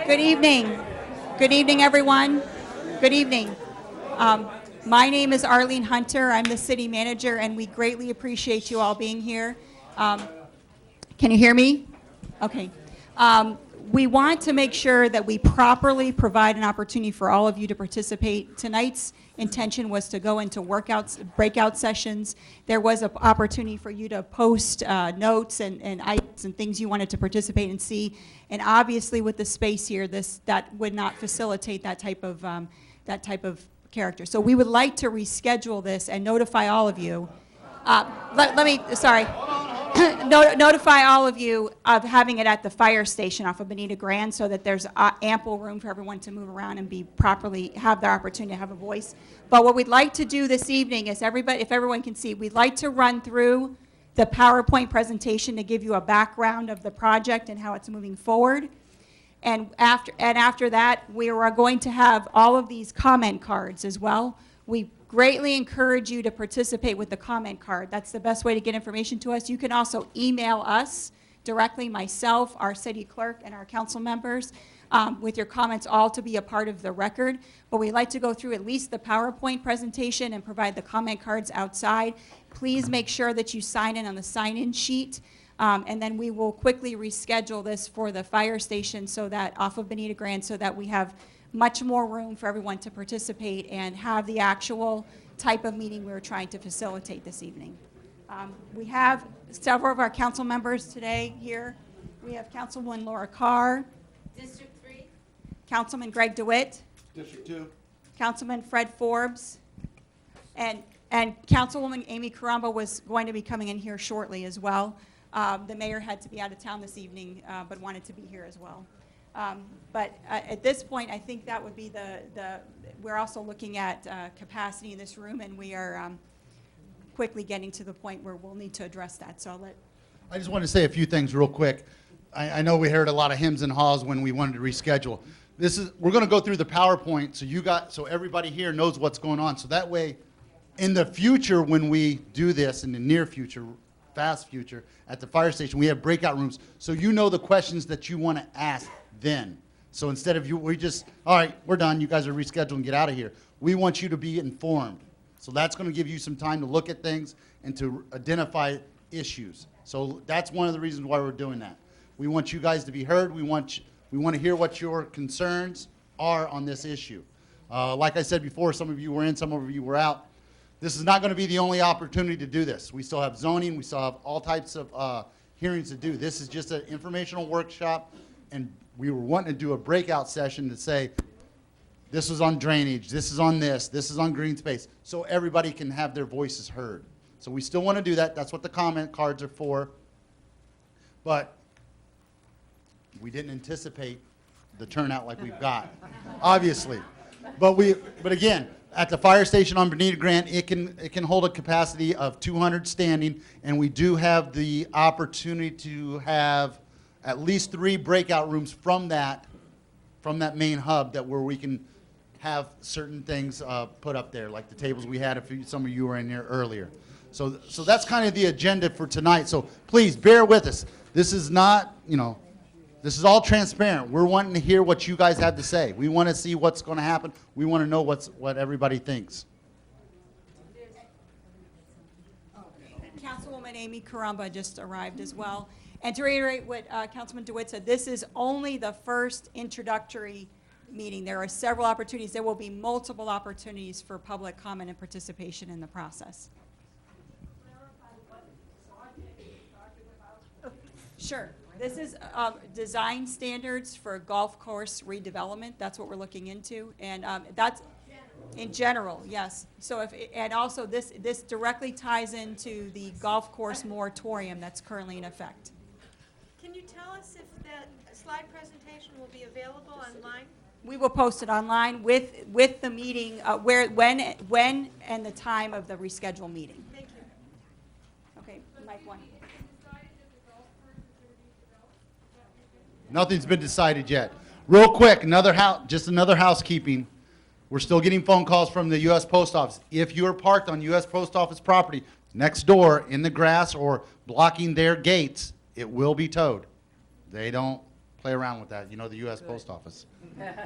Good evening. Good evening, everyone. Good evening. My name is Arlene Hunter. I'm the city manager, and we greatly appreciate you all being here. Can you hear me? Okay. We want to make sure that we properly provide an opportunity for all of you to participate. Tonight's intention was to go into breakout sessions. There was an opportunity for you to post notes and items and things you wanted to participate and see. And obviously, with the space here, that would not facilitate that type of character. So we would like to reschedule this and notify all of you. Notify all of you of having it at the fire station off of Bonita Grand so that there's ample room for everyone to move around and have their opportunity to have a voice. But what we'd like to do this evening is if everyone can see, we'd like to run through the PowerPoint presentation to give you a background of the project and how it's moving forward. And after that, we are going to have all of these comment cards as well. We greatly encourage you to participate with the comment card. That's the best way to get information to us. You can also email us directly, myself, our city clerk, and our council members with your comments, all to be a part of the record. But we'd like to go through at least the PowerPoint presentation and provide the comment cards outside. Please make sure that you sign in on the sign-in sheet. And then we will quickly reschedule this for the fire station off of Bonita Grand so that we have much more room for everyone to participate and have the actual type of meeting we're trying to facilitate this evening. We have several of our council members today here. We have Councilwoman Laura Carr. District 3. Councilman Greg DeWitt. District 2. Councilman Fred Forbes. And Councilwoman Amy Caramba was going to be coming in here shortly as well. The mayor had to be out of town this evening, but wanted to be here as well. But at this point, I think that would be we're also looking at capacity in this room, and we are quickly getting to the point where we'll need to address that. So I just want to say a few things real quick. I know we heard a lot of hems and haws when we wanted to reschedule. We're going to go through the PowerPoint so everybody here knows what's going on. So that way, in the future, when we do this, in the near future, fast future, at the fire station, we have breakout rooms, so you know the questions that you want to ask then. So instead of all right, we're done, you guys are rescheduled and get out of here. We want you to be informed. So that's going to give you some time to look at things and to identify issues. So that's one of the reasons why we're doing that. We want you guys to be heard. We want to hear what your concerns are on this issue. Like I said before, some of you were in, some of you were out. This is not going to be the only opportunity to do this. We still have zoning. We still have all types of hearings to do. This is just an informational workshop, and we were wanting to do a breakout session to say, this is on drainage, this is on this is on green space, so everybody can have their voices heard. So we still want to do that. That's what the comment cards are for. But we didn't anticipate the turnout like we've got, obviously. But again, at the fire station on Bonita Grand, it can hold a capacity of 200 standing, and we do have the opportunity to have at least 3 breakout rooms from that main hub where we can have certain things put up there, like the tables we had. Some of you were in there earlier. So that's kind of the agenda for tonight. So please bear with us. This is not, this is all transparent. We're wanting to hear what you guys have to say. We want to see what's going to happen. We want to know what everybody thinks. Councilwoman Amy Caramba just arrived as well. And to reiterate what Councilman DeWitt said, this is only the first introductory meeting. There are several opportunities. There will be multiple opportunities for public comment and participation in the process. Sure. This is design standards for golf course redevelopment. That's what we're looking into, and that's in general, yes. So and also this directly ties into the golf course moratorium that's currently in effect. Can you tell us if that slide presentation will be available online? We will post it online with the meeting when and the time of the rescheduled meeting. Thank you. Okay, Mike 1. Nothing's been decided yet. Real quick, just another housekeeping. We're still getting phone calls from the U.S. Post Office. If you are parked on U.S. Post Office property next door in the grass or blocking their gates, it will be towed. They don't Play around with that, you know, the U.S. Post Office. We have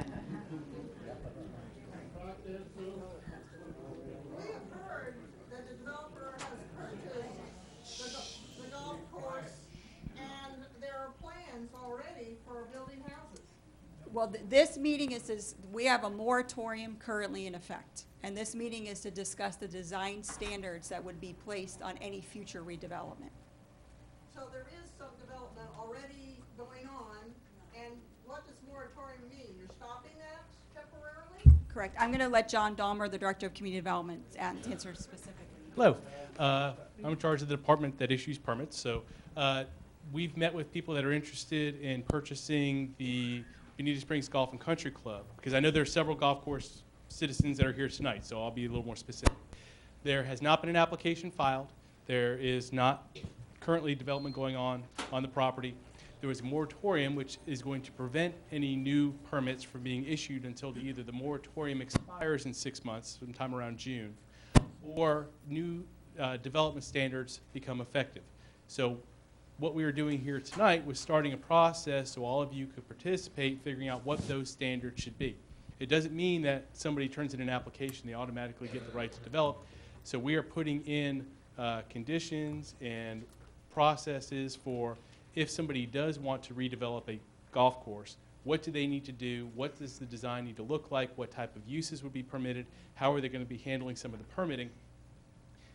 heard that the developer has purchased the golf course, and there are plans already for building houses. Well, this meeting we have a moratorium currently in effect. And this meeting is to discuss the design standards that would be placed on any future redevelopment. So there is some development already going on, and what does moratorium mean? You're stopping that temporarily? Correct. I'm going to let John Dahmer, the Director of Community Development, answer specifically. Hello. I'm in charge of the department that issues permits. So we've met with people that are interested in purchasing the Bonita Springs Golf and Country Club, because I know there are several golf course citizens that are here tonight, so I'll be a little more specific. There has not been an application filed. There is not currently development going on the property. There was a moratorium which is going to prevent any new permits from being issued until either the moratorium expires in 6 months, sometime around June, or new development standards become effective. So what we are doing here tonight was starting a process so all of you could participate, figuring out what those standards should be. It doesn't mean that somebody turns in an application, they automatically get the right to develop. So we are putting in conditions and processes for if somebody does want to redevelop a golf course, what do they need to do? What does the design need to look like? What type of uses would be permitted? How are they going to be handling some of the permitting?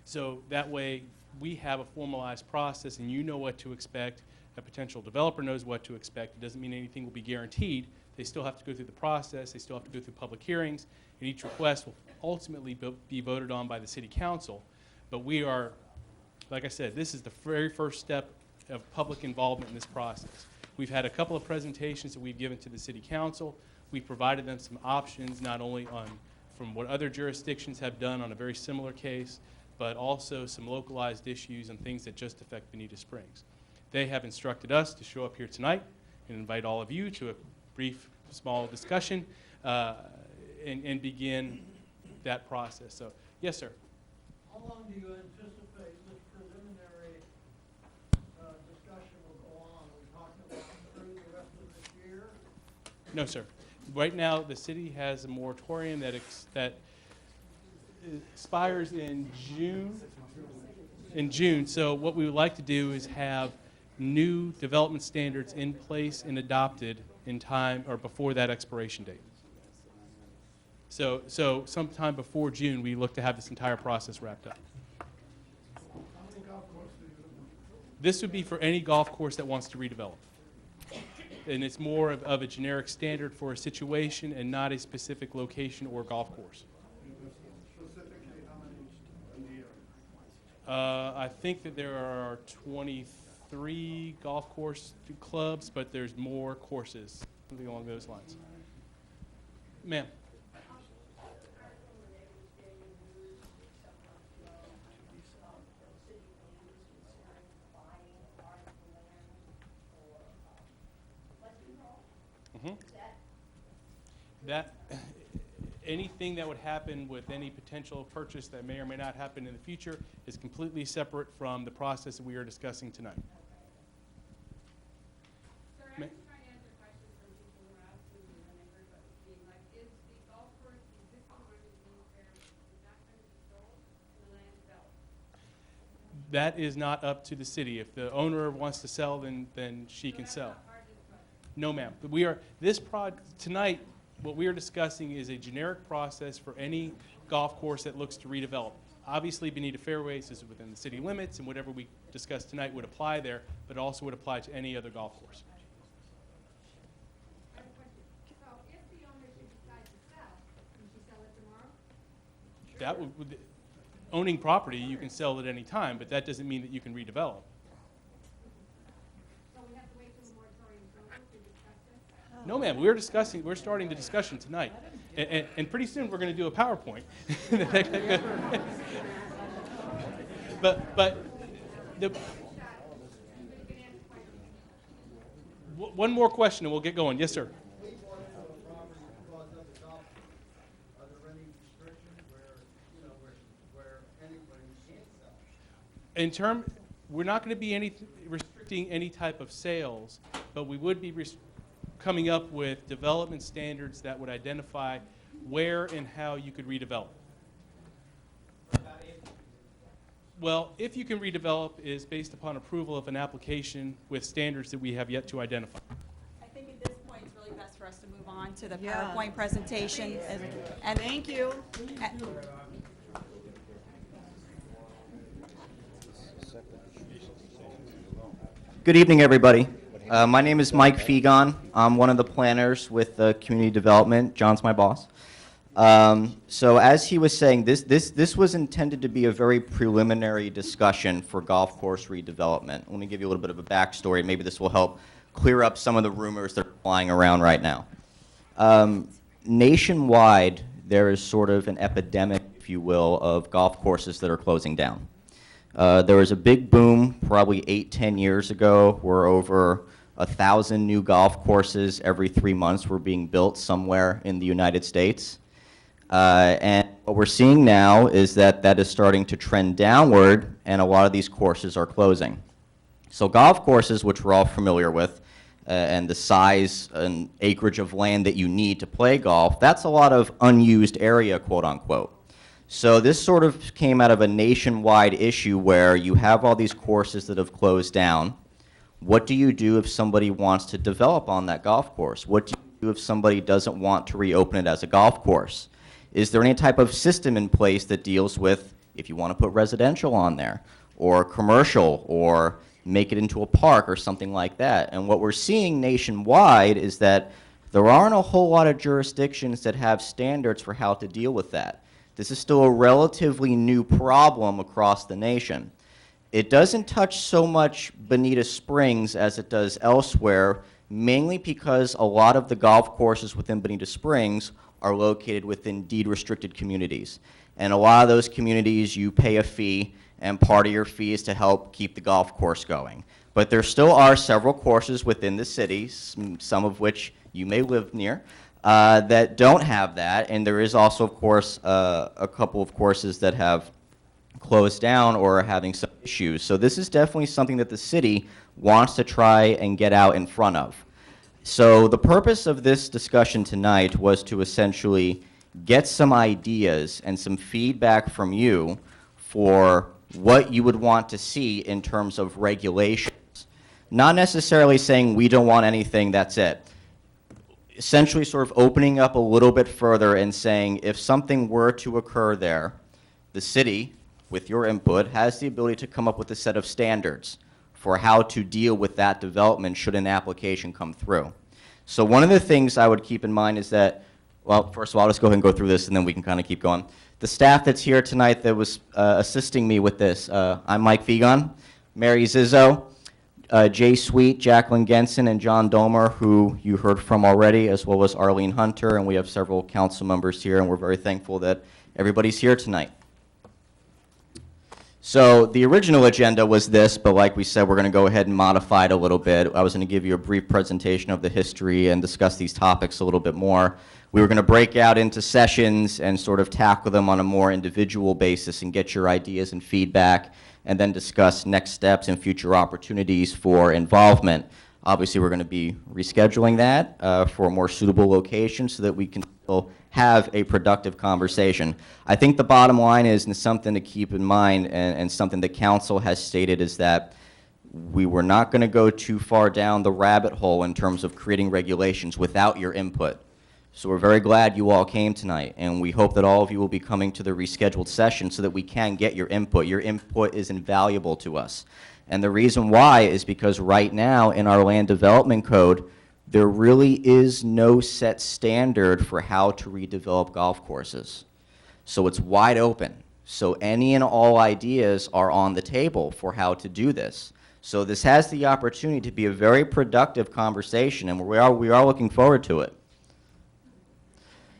So that way we have a formalized process and you know what to expect. A potential developer knows what to expect. It doesn't mean anything will be guaranteed. They still have to go through the process. They still have to go through public hearings. And each request will ultimately be voted on by the city council. But we are, like I said, this is the very first step of public involvement in this process. We've had a couple of presentations that we've given to the city council. We've provided them some options, not only from what other jurisdictions have done on a very similar case, but also some localized issues and things that just affect Bonita Springs. They have instructed us to show up here tonight and invite all of you to a brief, small discussion and begin that process. So, yes, sir. How long do you anticipate this preliminary discussion will go on? Are we talking about through the rest of this year? No, sir. Right now, the city has a moratorium that expires in June. So what we would like to do is have new development standards in place and adopted in time or before that expiration date. So sometime before June, we look to have this entire process wrapped up. How many golf courses do you This would be for any golf course that wants to redevelop. And it's more of a generic standard for a situation and not a specific location or golf course. specifically how many in the year? I think that there are 23 golf course clubs, but there's more courses, something along those lines. Ma'am? That anything that would happen with any potential purchase that may or may not happen in the future is completely separate from the process that we are discussing tonight. Sorry, I'm just trying to answer questions from people who are asking me when they heard about this meeting. Like, is the golf course, the existing one is being fair, is that going to be sold and the land developed? That is not up to the city. If the owner wants to sell, then she can sell. No, ma'am. Tonight, what we are discussing is a generic process for any golf course that looks to redevelop. Obviously, Bonita Fairways is within the city limits, and whatever we discuss tonight would apply there, but also would apply to any other golf course. I have a question. So if the owner should decide to sell, can she sell it tomorrow? That owning property, you can sell at any time, but that doesn't mean that you can redevelop. So we have to wait till the moratorium's over to discuss this? No, ma'am. We're starting the discussion tonight, and pretty soon we're going to do a PowerPoint. but one more question, and we'll get going. Yes, sir. Are there any restrictions where anybody can't sell? We're not going to be restricting any type of sales, but we would be coming up with development standards that would identify where and how you could redevelop. Well, if you can redevelop is based upon approval of an application with standards that we have yet to identify. I think at this point, it's really best for us to move on to the Yeah. PowerPoint presentation. And Thank you. Good evening, everybody. My name is Mike Fegon. I'm one of the planners with Community Development. John's my boss. So as he was saying, this was intended to be a very preliminary discussion for golf course redevelopment. Let me give you a little bit of a backstory. Maybe this will help clear up some of the rumors that are flying around right now. Nationwide, there is sort of an epidemic, if you will, of golf courses that are closing down. There was a big boom probably 8-10 years ago where over 1,000 new golf courses every 3 months were being built somewhere in the United States. And what we're seeing now is that that is starting to trend downward, and a lot of these courses are closing. So golf courses, which we're all familiar with, and the size and acreage of land that you need to play golf, that's a lot of unused area, quote unquote. So this sort of came out of a nationwide issue where you have all these courses that have closed down. What do you do if somebody wants to develop on that golf course? What do you do if somebody doesn't want to reopen it as a golf course? Is there any type of system in place that deals with if you want to put residential on there, or commercial, or make it into a park or something like that? And what we're seeing nationwide is that there aren't a whole lot of jurisdictions that have standards for how to deal with that. This is still a relatively new problem across the nation. It doesn't touch so much Bonita Springs as it does elsewhere, mainly because a lot of the golf courses within Bonita Springs are located within deed-restricted communities. And a lot of those communities, you pay a fee, and part of your fee is to help keep the golf course going. But there still are several courses within the city, some of which you may live near, that don't have that, and there is also, of course, a couple of courses that have closed down or are having some issues. So this is definitely something that the city wants to try and get out in front of. So the purpose of this discussion tonight was to essentially get some ideas and some feedback from you for what you would want to see in terms of regulations. Not necessarily saying we don't want anything, that's it. Essentially sort of opening up a little bit further and saying if something were to occur there, the city, with your input, has the ability to come up with a set of standards for how to deal with that development should an application come through. So one of the things I would keep in mind is that, well, first of all, I'll just go ahead and go through this and then we can kind of keep going. The staff that's here tonight that was assisting me with this, I'm Mike Fegon, Mary Zizzo, Jay Sweet, Jacqueline Genson, and John Domer, who you heard from already, as well as Arlene Hunter, and we have several council members here, and we're very thankful that everybody's here tonight. So the original agenda was this, but like we said, we're going to go ahead and modify it a little bit. I was going to give you a brief presentation of the history and discuss these topics a little bit more. We were going to break out into sessions and sort of tackle them on a more individual basis and get your ideas and feedback, and then discuss next steps and future opportunities for involvement. Obviously, we're going to be rescheduling that for a more suitable location so that we can still have a productive conversation. I think the bottom line is, and something to keep in mind, and something the council has stated, is that we were not going to go too far down the rabbit hole in terms of creating regulations without your input. So we're very glad you all came tonight, and we hope that all of you will be coming to the rescheduled session so that we can get your input. Your input is invaluable to us. And the reason why is because right now in our land development code, there really is no set standard for how to redevelop golf courses. So it's wide open. So any and all ideas are on the table for how to do this. So this has the opportunity to be a very productive conversation, and we are looking forward to it.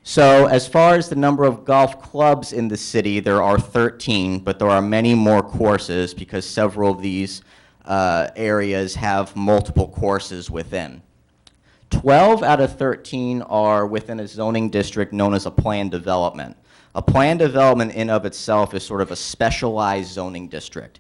So as far as the number of golf clubs in the city, there are 13, but there are many more courses because several of these areas have multiple courses within. 12 out of 13 are within a zoning district known as a planned development. A planned development in of itself is sort of a specialized zoning district.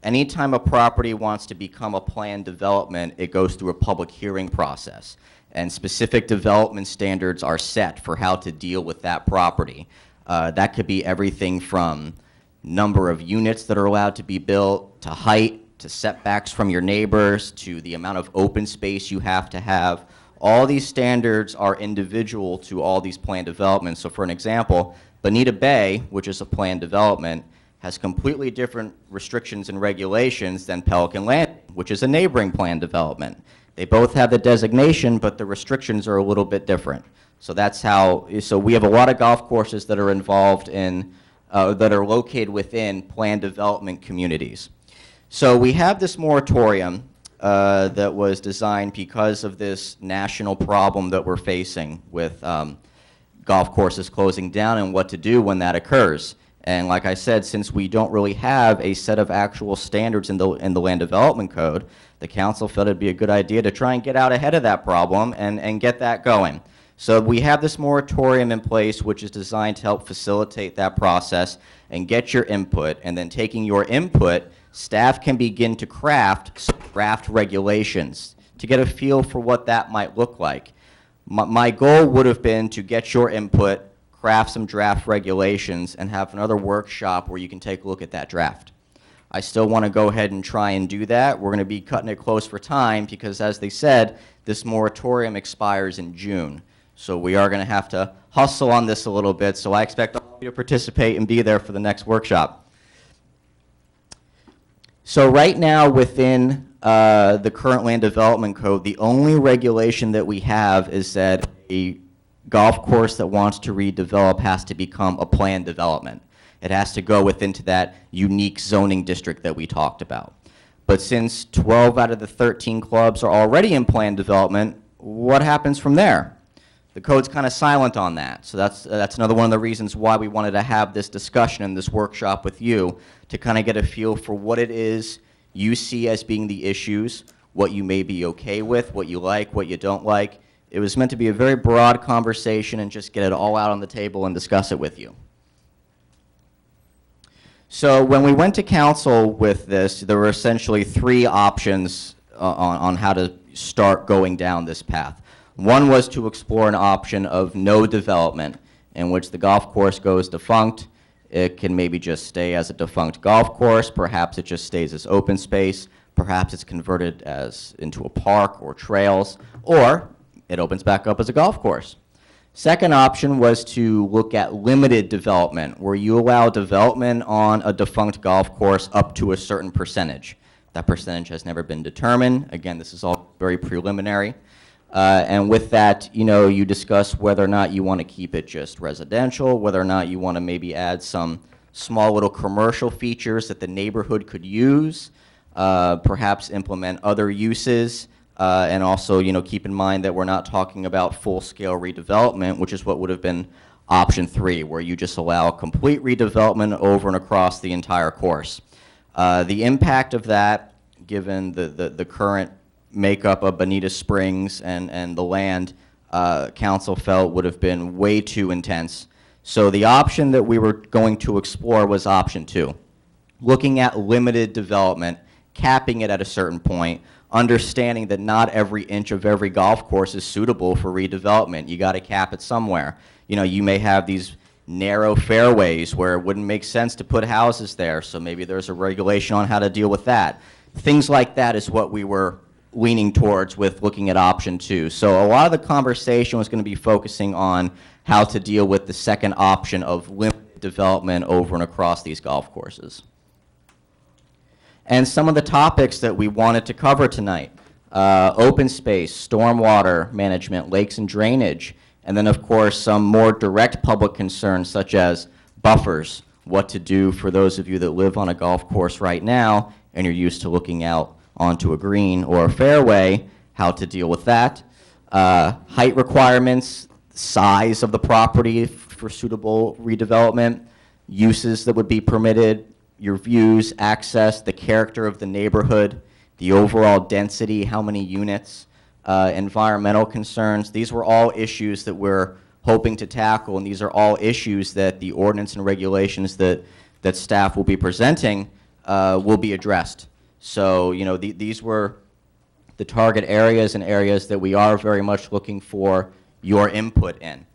Anytime a property wants to become a planned development, it goes through a public hearing process. and specific development standards are set for how to deal with that property. That could be everything from number of units that are allowed to be built, to height, to setbacks from your neighbors, to the amount of open space you have to have. All these standards are individual to all these planned developments. So for an example, Bonita Bay, which is a planned development, has completely different restrictions and regulations than Pelican Landing, which is a neighboring planned development. They both have the designation, but the restrictions are a little bit different. So that's how, so we have a lot of golf courses that are involved in, that are located within planned development communities. So we have this moratorium that was designed because of this national problem that we're facing with golf courses closing down and what to do when that occurs. And like I said, since we don't really have a set of actual standards in the Land Development Code, the council felt it'd be a good idea to try and get out ahead of that problem and get that going. So we have this moratorium in place, which is designed to help facilitate that process and get your input. And then taking your input, staff can begin to craft draft regulations to get a feel for what that might look like. My goal would have been to get your input, craft some draft regulations, and have another workshop where you can take a look at that draft. I still want to go ahead and try and do that. We're going to be cutting it close for time because, as they said, this moratorium expires in June. So we are going to have to hustle on this a little bit, so I expect all of you to participate and be there for the next workshop. So right now within the current Land Development Code, the only regulation that we have is that a golf course that wants to redevelop has to become a planned development. It has to go into that unique zoning district that we talked about. But since 12 out of the 13 clubs are already in planned development, what happens from there? The code's kind of silent on that. So that's another one of the reasons why we wanted to have this discussion and this workshop with you, to kind of get a feel for what it is you see as being the issues, what you may be okay with, what you like, what you don't like. It was meant to be a very broad conversation and just get it all out on the table and discuss it with you. So when we went to council with this, there were essentially three options on how to start going down this path. One was to explore an option of no development, in which the golf course goes defunct. It can maybe just stay as a defunct golf course. Perhaps it just stays as open space. Perhaps it's converted into a park or trails, or it opens back up as a golf course. Second option was to look at limited development, where you allow development on a defunct golf course up to a certain percentage. That percentage has never been determined. Again, this is all very preliminary. And with that, you discuss whether or not you want to keep it just residential, whether or not you want to maybe add some small little commercial features that the neighborhood could use, perhaps implement other uses, and also, keep in mind that we're not talking about full-scale redevelopment, which is what would have been option 3, where you just allow complete redevelopment over and across the entire course. The impact of that, given the current makeup of Bonita Springs and the land, council felt would have been way too intense. So the option that we were going to explore was option 2, looking at limited development, capping it at a certain point, understanding that not every inch of every golf course is suitable for redevelopment. You got to cap it somewhere. You may have these narrow fairways where it wouldn't make sense to put houses there, so maybe there's a regulation on how to deal with that. Things like that is what we were leaning towards with looking at option 2. So a lot of the conversation was going to be focusing on how to deal with the second option of limited development over and across these golf courses. And some of the topics that we wanted to cover tonight: open space, stormwater management, lakes and drainage, and then of course some more direct public concerns such as buffers, what to do for those of you that live on a golf course right now and you're used to looking out onto a green or a fairway, how to deal with that. Height requirements, size of the property for suitable redevelopment, uses that would be permitted, your views, access, the character of the neighborhood, the overall density, how many units, environmental concerns. These were all issues that we're hoping to tackle, and these are all issues that the ordinance and regulations that staff will be presenting will be addressed. So, these were the target areas and areas that we are very much looking for your input in.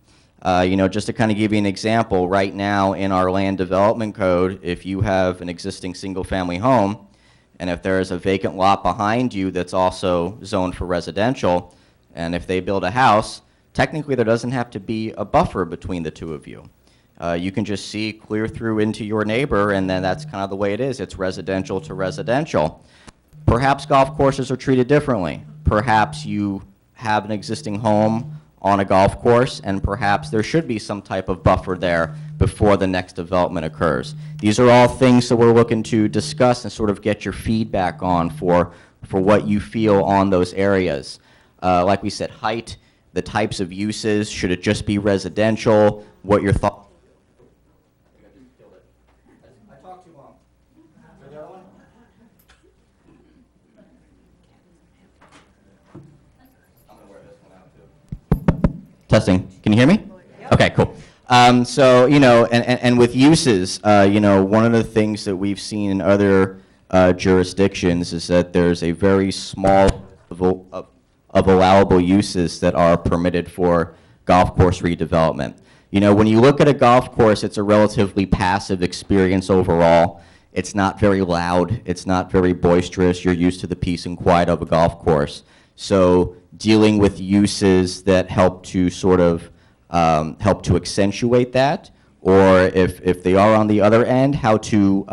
Just to kind of give you an example, right now in our land development code, if you have an existing single-family home, and if there is a vacant lot behind you that's also zoned for residential, and if they build a house, technically there doesn't have to be a buffer between the two of you. You can just see clear through into your neighbor, and then that's kind of the way it is. It's residential to residential. Perhaps golf courses are treated differently. Perhaps you have an existing home on a golf course, and perhaps there should be some type of buffer there before the next development occurs. These are all things that we're looking to discuss and sort of get your feedback on for what you feel on those areas. Like we said, height, the types of uses, should it just be residential, what your thoughts. I talked too long. For the other one? I'm going to wear this one out too. Testing. Can you hear me? Okay, cool. So, and with uses, one of the things that we've seen in other jurisdictions is that there's a very small level of allowable uses that are permitted for golf course redevelopment. When you look at a golf course, it's a relatively passive experience overall. It's not very loud. It's not very boisterous. You're used to the peace and quiet of a golf course. So dealing with uses that help to sort of help to accentuate that, or if they are on the other end, how to,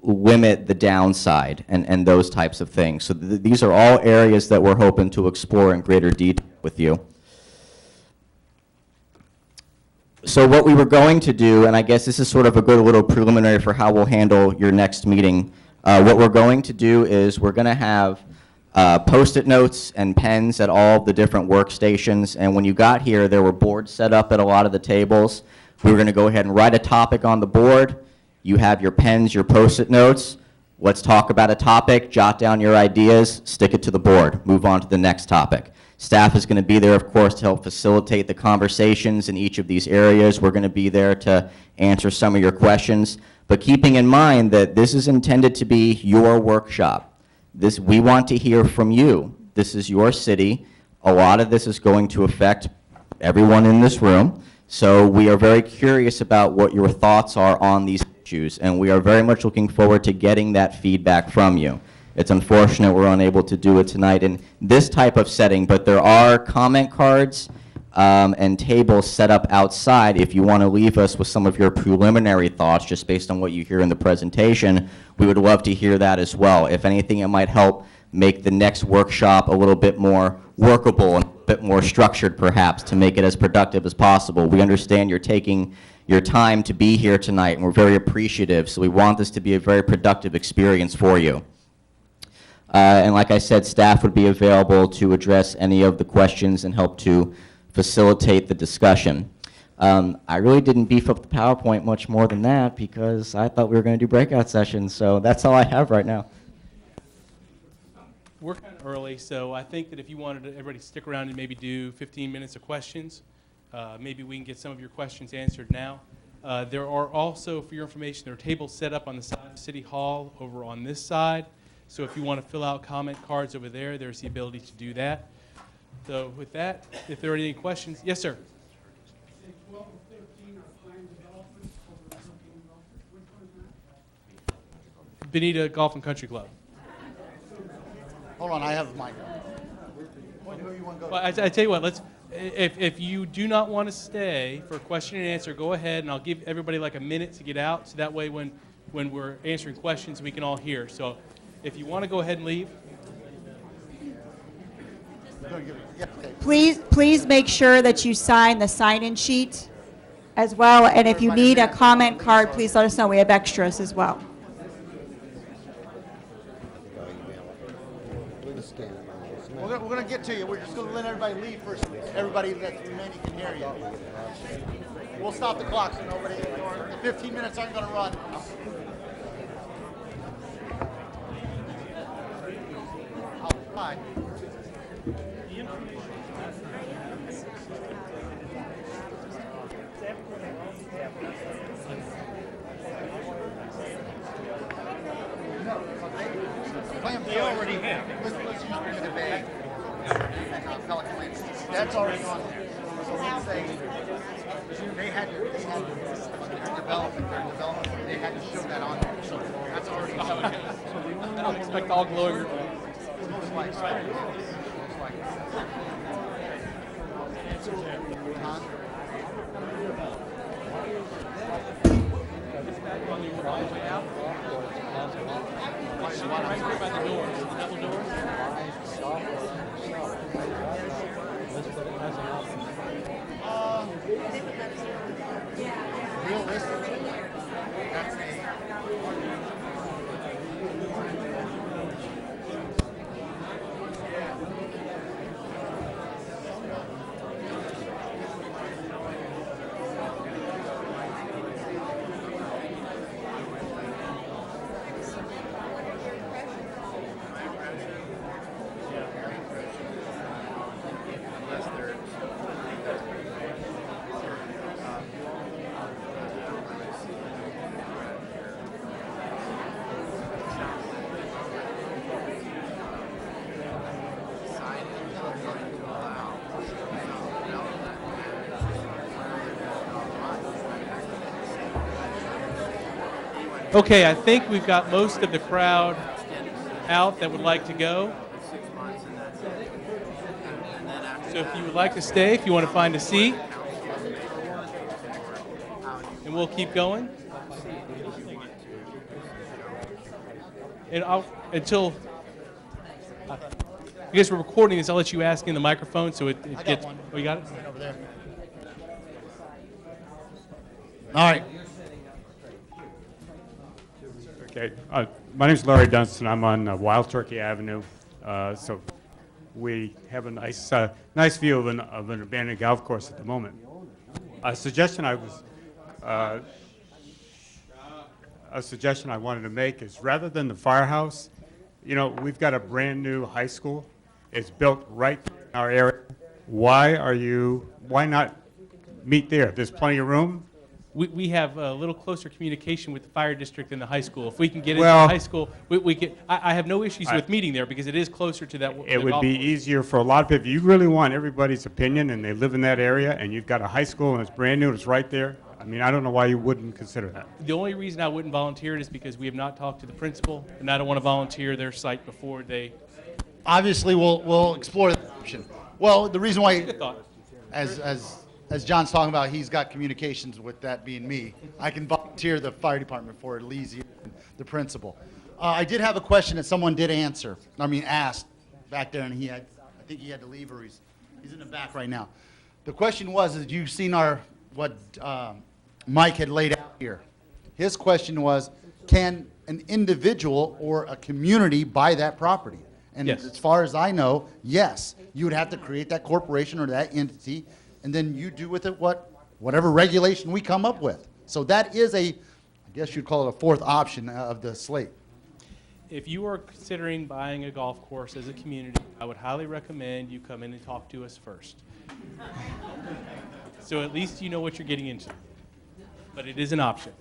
limit the downside and those types of things. So these are all areas that we're hoping to explore in greater detail with you. So what we were going to do, and I guess this is sort of a good little preliminary for how we'll handle your next meeting, what we're going to do is we're going to have Post-it notes and pens at all the different workstations, and when you got here, there were boards set up at a lot of the tables. We were going to go ahead and write a topic on the board. You have your pens, your Post-it notes. Let's talk about a topic, jot down your ideas, stick it to the board, move on to the next topic. Staff is going to be there, of course, to help facilitate the conversations in each of these areas. We're going to be there to answer some of your questions, but keeping in mind that this is intended to be your workshop. We want to hear from you. This is your city. A lot of this is going to affect everyone in this room. So we are very curious about what your thoughts are on these issues, and we are very much looking forward to getting that feedback from you. It's unfortunate we're unable to do it tonight in this type of setting, but there are comment cards and tables set up outside. If you want to leave us with some of your preliminary thoughts just based on what you hear in the presentation, we would love to hear that as well. If anything, it might help make the next workshop a little bit more workable and a bit more structured perhaps to make it as productive as possible. We understand you're taking your time to be here tonight, and we're very appreciative, so we want this to be a very productive experience for you. And like I said, staff would be available to address any of the questions and help to facilitate the discussion. I really didn't beef up the PowerPoint much more than that because I thought we were going to do breakout sessions, so that's all I have right now. We're kind of early, so I think that if you wanted everybody to stick around and maybe do 15 minutes of questions, maybe we can get some of your questions answered now. There are also, for your information, there are tables set up on the side of City Hall over on this side. So if you want to fill out comment cards over there, there's the ability to do that. So with that, if there are any questions, yes, sir. 12 and 15 are planned development overlooking which one is that? Bonita Golf and Country Club. Hold on, I have my. Who you want to go? Well, I tell you what, if you do not want to stay for question and answer, go ahead, and I'll give everybody like a minute to get out, so that way when we're answering questions, we can all hear. So if you want to go ahead and leave. Please make sure that you sign the sign-in sheet as well, and if you need a comment card, please let us know. We have extras as well. We're going to get to you. We're just going to let everybody leave first. Everybody that's remaining can hear you. We'll stop the clock so nobody, or the 15 minutes aren't going to run. Hi. They already have. let's use Bonita Bay and Pelican Lakes. That's already on there. So let's say they had to, their development, they had to show that on there. So that's already on there. I don't expect all glowing. Most likely. Huh? Right here by the doors, the double doors. Realistically, that's a Okay, I think we've got most of the crowd out that would like to go. So if you would like to stay, if you want to find a seat, and we'll keep going. And because we're recording this, I'll let you ask in the microphone so it I got gets. one. Oh, you got it? Right over there. All right. Okay, my name is Larry Dunstan. I'm on Wild Turkey Avenue. So we have a nice view of an abandoned golf course at the moment. A suggestion I wanted to make is rather than the firehouse, you know, we've got a brand new high school. It's built right in our area. Why not meet there? There's plenty of room. We have a little closer communication with the fire district than the high school. If we can get into Well, the high school, we can. I have no issues with meeting there because it is closer to that. It would be easier for a lot of people. You really want everybody's opinion, and they live in that area, and you've got a high school, and it's brand new, and it's right there. I mean, I don't know why you wouldn't consider that. The only reason I wouldn't volunteer it is because we have not talked to the principal, and I don't want to volunteer their site before they. Obviously, we'll explore that option. Well, the reason why, Good thought. as John's talking about, he's got communications with that being me. I can volunteer the fire department for it, Lee's the principal. I did have a question that someone did asked back there, and I think he had to leave, or he's in the back right now. The question was, is you've seen what Mike had laid out here. His question was, can an individual or a community buy that property? And Yes. as far as I know, yes. You would have to create that corporation or that entity, and then you do with it whatever regulation we come up with. So that is I guess you'd call it a fourth option of the slate. If you are considering buying a golf course as a community, I would highly recommend you come in and talk to us first. So at least you know what you're getting into. But it is an option.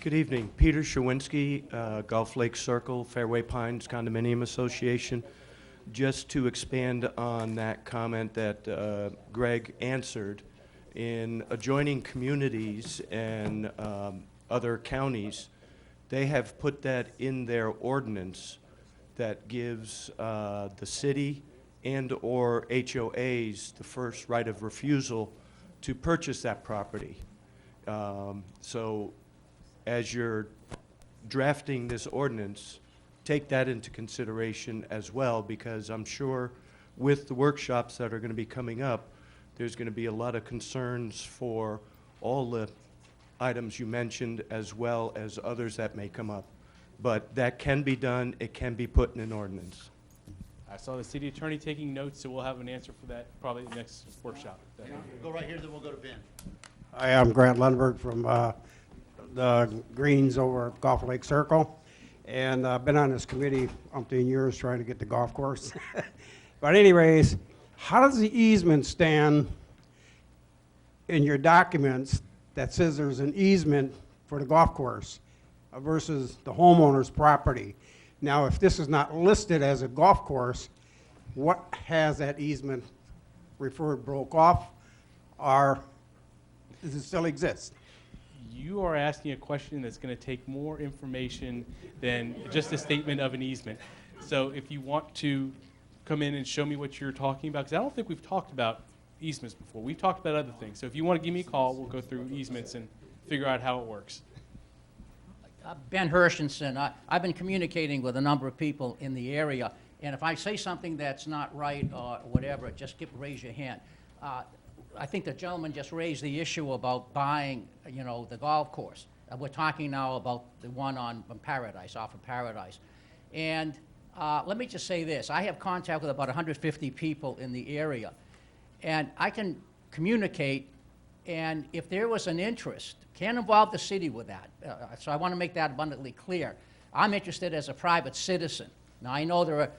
Good evening. Peter Shawinski, Gulf Lake Circle, Fairway Pines Condominium Association. Just to expand on that comment that Greg answered, in adjoining communities and other counties, they have put that in their ordinance that gives the city and or HOAs the first right of refusal to purchase that property. So as you're drafting this ordinance, take that into consideration as well, because I'm sure with the workshops that are going to be coming up, there's going to be a lot of concerns for all the items you mentioned as well as others that may come up. But that can be done. It can be put in an ordinance. I saw the city attorney taking notes, so we'll have an answer for that probably at the next workshop. We'll go right here, then we'll go to Ben. Hi, I'm Grant Lundberg from the Greens over at Gulf Lake Circle. And I've been on this committee umpteen years trying to get the golf course. But anyways, how does the easement stand in your documents that says there's an easement for the golf course versus the homeowner's property? Now, if this is not listed as a golf course, what has that easement referred broke off, or does it still exist? You are asking a question that's going to take more information than just a statement of an easement. So if you want to come in and show me what you're talking about, because I don't think we've talked about easements before. We've talked about other things. So if you want to give me a call, we'll go through easements and figure out how it works. Ben Hershenson. I've been communicating with a number of people in the area, and if I say something that's not right or whatever, just raise your hand. I think the gentleman just raised the issue about buying, the golf course. We're talking now about the one on Paradise, off of Paradise. And let me just say this. I have contact with about 150 people in the area, and I can communicate, and if there was an interest, can't involve the city with that. So I want to make that abundantly clear. I'm interested as a private citizen. Now, I know there are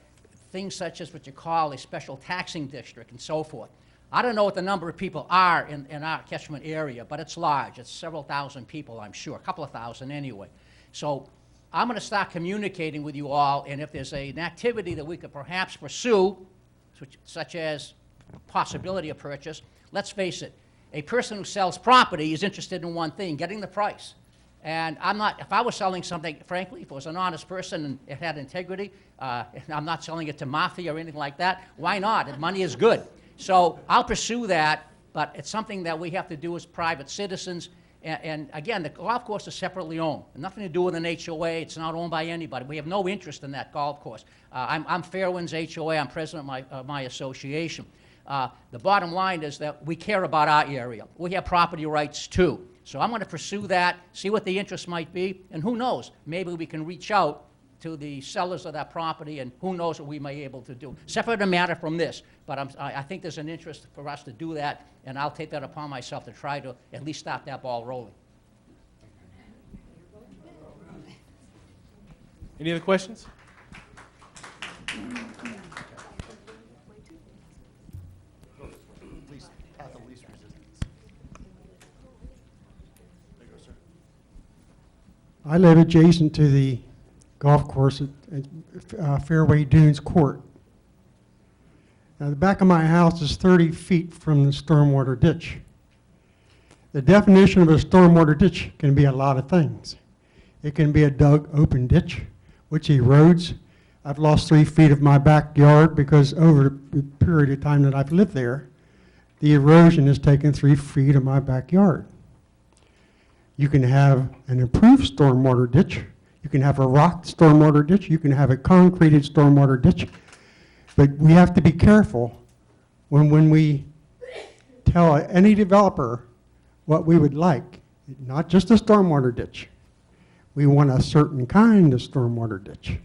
things such as what you call a special taxing district and so forth. I don't know what the number of people are in our catchment area, but it's large. It's several thousand people, I'm sure, a couple of thousand anyway. So I'm going to start communicating with you all, and if there's an activity that we could perhaps pursue, such as possibility of purchase, let's face it, a person who sells property is interested in one thing, getting the price. And if I was selling something, frankly, if it was an honest person and it had integrity, and I'm not selling it to mafia or anything like that, why not? Money is good. So I'll pursue that, but it's something that we have to do as private citizens. And again, the golf course is separately owned. Nothing to do with an HOA. It's not owned by anybody. We have no interest in that golf course. I'm Fairwinds HOA. I'm president of my association. The bottom line is that we care about our area. We have property rights too. So I'm going to pursue that, see what the interest might be, and who knows, maybe we can reach out to the sellers of that property, and who knows what we may be able to do. Separate matter from this, but I think there's an interest for us to do that, and I'll take that upon myself to try to at least stop that ball rolling. Any other questions? I live adjacent to the golf course at Fairway Dunes Court. Now, the back of my house is 30 feet from the stormwater ditch. The definition of a stormwater ditch can be a lot of things. It can be a dug open ditch, which erodes. I've lost 3 feet of my backyard because over the period of time that I've lived there, the erosion has taken 3 feet of my backyard. You can have an improved stormwater ditch. You can have a rock stormwater ditch. You can have a concreted stormwater ditch. But we have to be careful when we tell any developer what we would like, not just a stormwater ditch. We want a certain kind of stormwater ditch,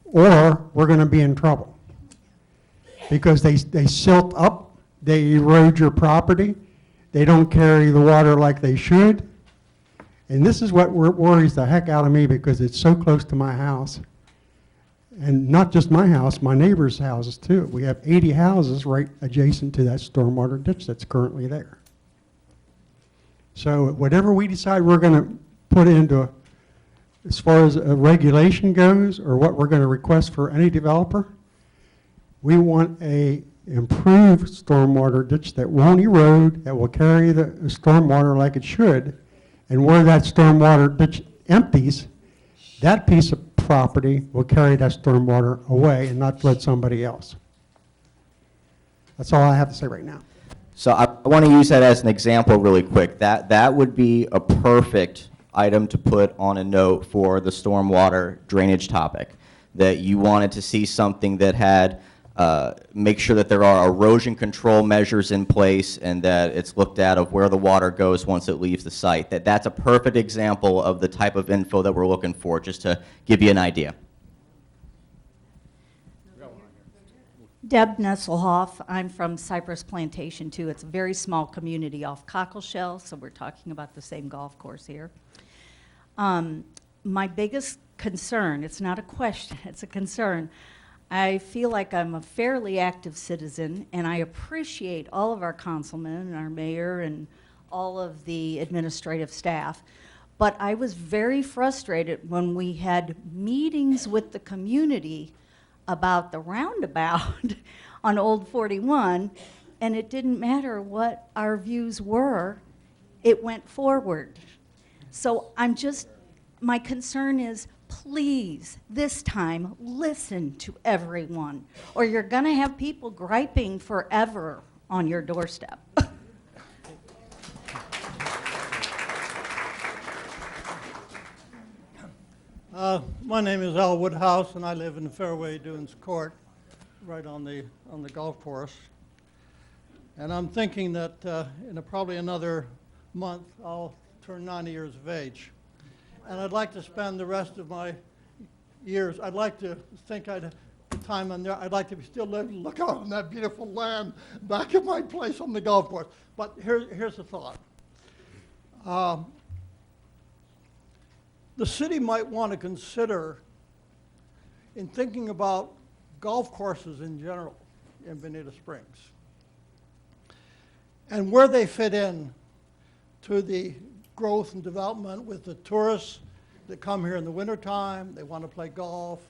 or we're going to be in trouble because they silt up, they erode your property, they don't carry the water like they should. And this is what worries the heck out of me because it's so close to my house. And not just my house, my neighbors' houses too. We have 80 houses right adjacent to that stormwater ditch that's currently there. So whatever we decide we're going to put into, as far as a regulation goes, or what we're going to request for any developer, we want a improved stormwater ditch that won't erode, that will carry the stormwater like it should. And where that stormwater ditch empties, that piece of property will carry that stormwater away and not flood somebody else. That's all I have to say right now. So I want to use that as an example really quick. That would be a perfect item to put on a note for the stormwater drainage topic, that you wanted to see something that had make sure that there are erosion control measures in place and that it's looked at of where the water goes once it leaves the site. That's a perfect example of the type of info that we're looking for, just to give you an idea. Deb Nesselhoff. I'm from Cypress Plantation, too. It's a very small community off Cockleshell, so we're talking about the same golf course here. My biggest concern, it's not a question, it's a concern. I feel like I'm a fairly active citizen, and I appreciate all of our councilmen and our mayor and all of the administrative staff. But I was very frustrated when we had meetings with the community about the roundabout on Old 41, and it didn't matter what our views were, it went forward. So my concern is, please, this time, listen to everyone, or you're gonna have people griping forever on your doorstep. My name is Al Woodhouse, and I live in Fairway Dunes Court, right on the golf course. And I'm thinking that in probably another month, I'll turn 90 years of age. And I'd like to spend the rest of my years, I'd like to think I'd the time on there, I'd like to be still living, look out on that beautiful land back at my place on the golf course. But here's the thought. The city might want to consider, in thinking about golf courses in general in Bonita Springs, and where they fit in to the growth and development with the tourists that come here in the wintertime, they want to play golf,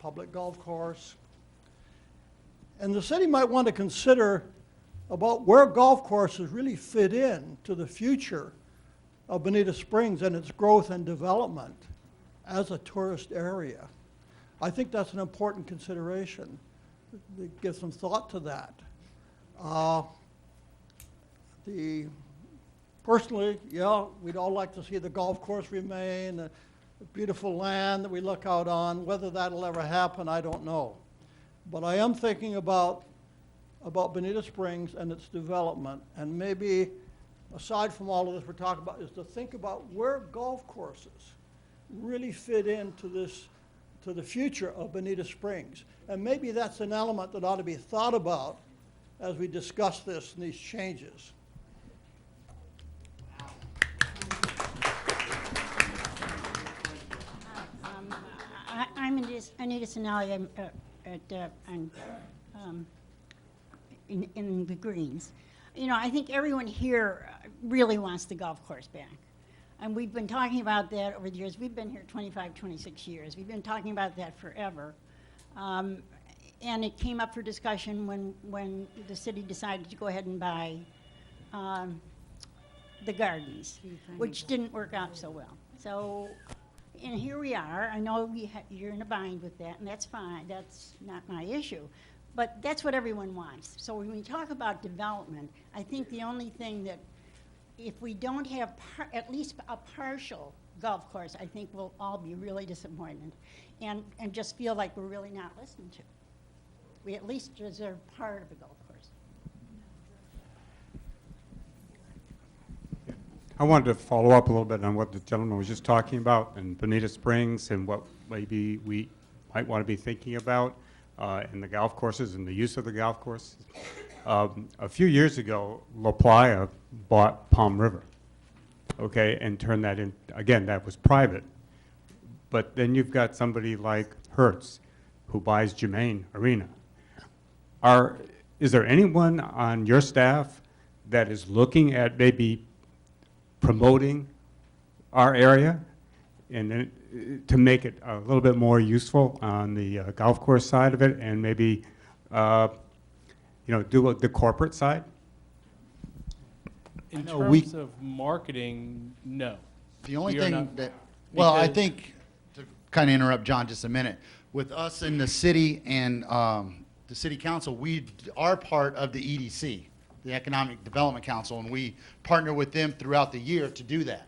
public golf course. And the city might want to consider about where golf courses really fit in to the future of Bonita Springs and its growth and development as a tourist area. I think that's an important consideration. Give some thought to that. Personally, yeah, we'd all like to see the golf course remain, the beautiful land that we look out on. Whether that'll ever happen, I don't know. But I am thinking about Bonita Springs and its development, and maybe aside from all of this we're talking about, is to think about where golf courses really fit into this, to the future of Bonita Springs. And maybe that's an element that ought to be thought about as we discuss this and these changes. I'm Anita Sinali. I'm in the Greens. You know, I think everyone here really wants the golf course back. And we've been talking about that over the years. We've been here 25, 26 years. We've been talking about that forever. And it came up for discussion when the city decided to go ahead and buy the gardens, which didn't work out so well. So, and here we are. I know you're in a bind with that, and that's fine. That's not my issue. But that's what everyone wants. So when we talk about development, I think the only thing that, if we don't have at least a partial golf course, I think we'll all be really disappointed and just feel like we're really not listened to. We at least deserve part of the golf course. I wanted to follow up a little bit on what the gentleman was just talking about in Bonita Springs and what maybe we might want to be thinking about in the golf courses and the use of the golf courses. A few years ago, La Playa bought Palm River, okay, and turned that in, again, that was private. But then you've got somebody like Hertz who buys Germain Arena. Is there anyone on your staff that is looking at maybe promoting our area and to make it a little bit more useful on the golf course side of it, and maybe do the corporate side? In terms of marketing, no. The only We are thing not, that, well, I because- think, to kind of interrupt John just a minute, with us in the city and the city council, we are part of the EDC, the Economic Development Council, and we partner with them throughout the year to do that.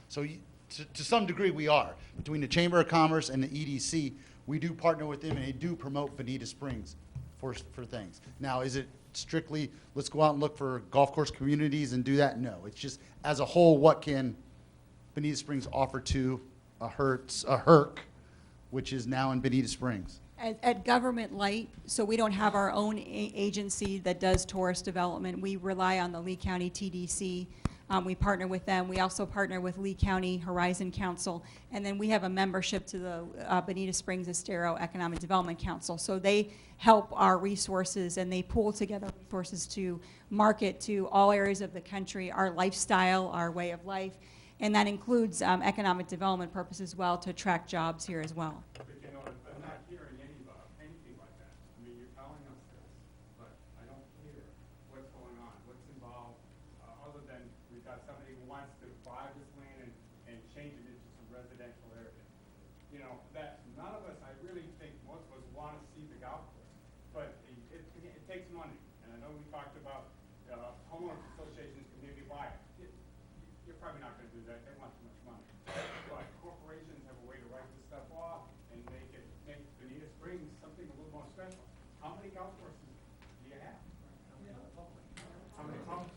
So to some degree, we are. Between the Chamber of Commerce and the EDC, we do partner with them, and they do promote Bonita Springs for things. Now, is it strictly, let's go out and look for golf course communities and do that? No. It's just, as a whole, what can Bonita Springs offer to a Herc, which is now in Bonita Springs? At Government Light, so we don't have our own agency that does tourist development. We rely on the Lee County TDC. We partner with them. We also partner with Lee County Horizon Council, and then we have a membership to the Bonita Springs Estero Economic Development Council. So they help our resources, and they pool together resources to market to all areas of the country, our lifestyle, our way of life. And that includes economic development purposes as well, to attract jobs here as well. But you know, I'm not hearing anything like that. I mean, you're telling us this, but I don't hear what's going on, what's involved, other than we've got somebody who wants to buy this land and change it into some residential area. You know, that none of us, I really think most of us want to see the golf course, but it takes money. And I know we talked about homeowners associations can maybe buy it. You're probably not going to do that. They want too much money. But corporations have a way to write this stuff off and make Bonita Springs something a little more special. How many golf courses do you have? How many public?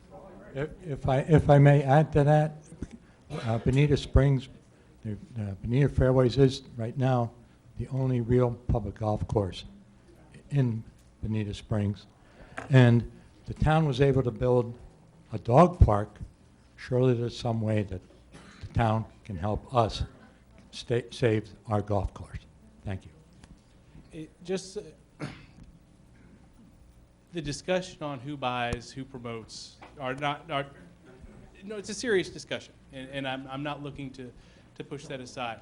If I may add to that, Bonita Springs, Bonita Fairways is right now the only real public golf course in Bonita Springs. And the town was able to build a dog park. Surely there's some way that the town can help us save our golf course. Thank you. The discussion on who buys, who promotes, no, it's a serious discussion, and I'm not looking to push that aside.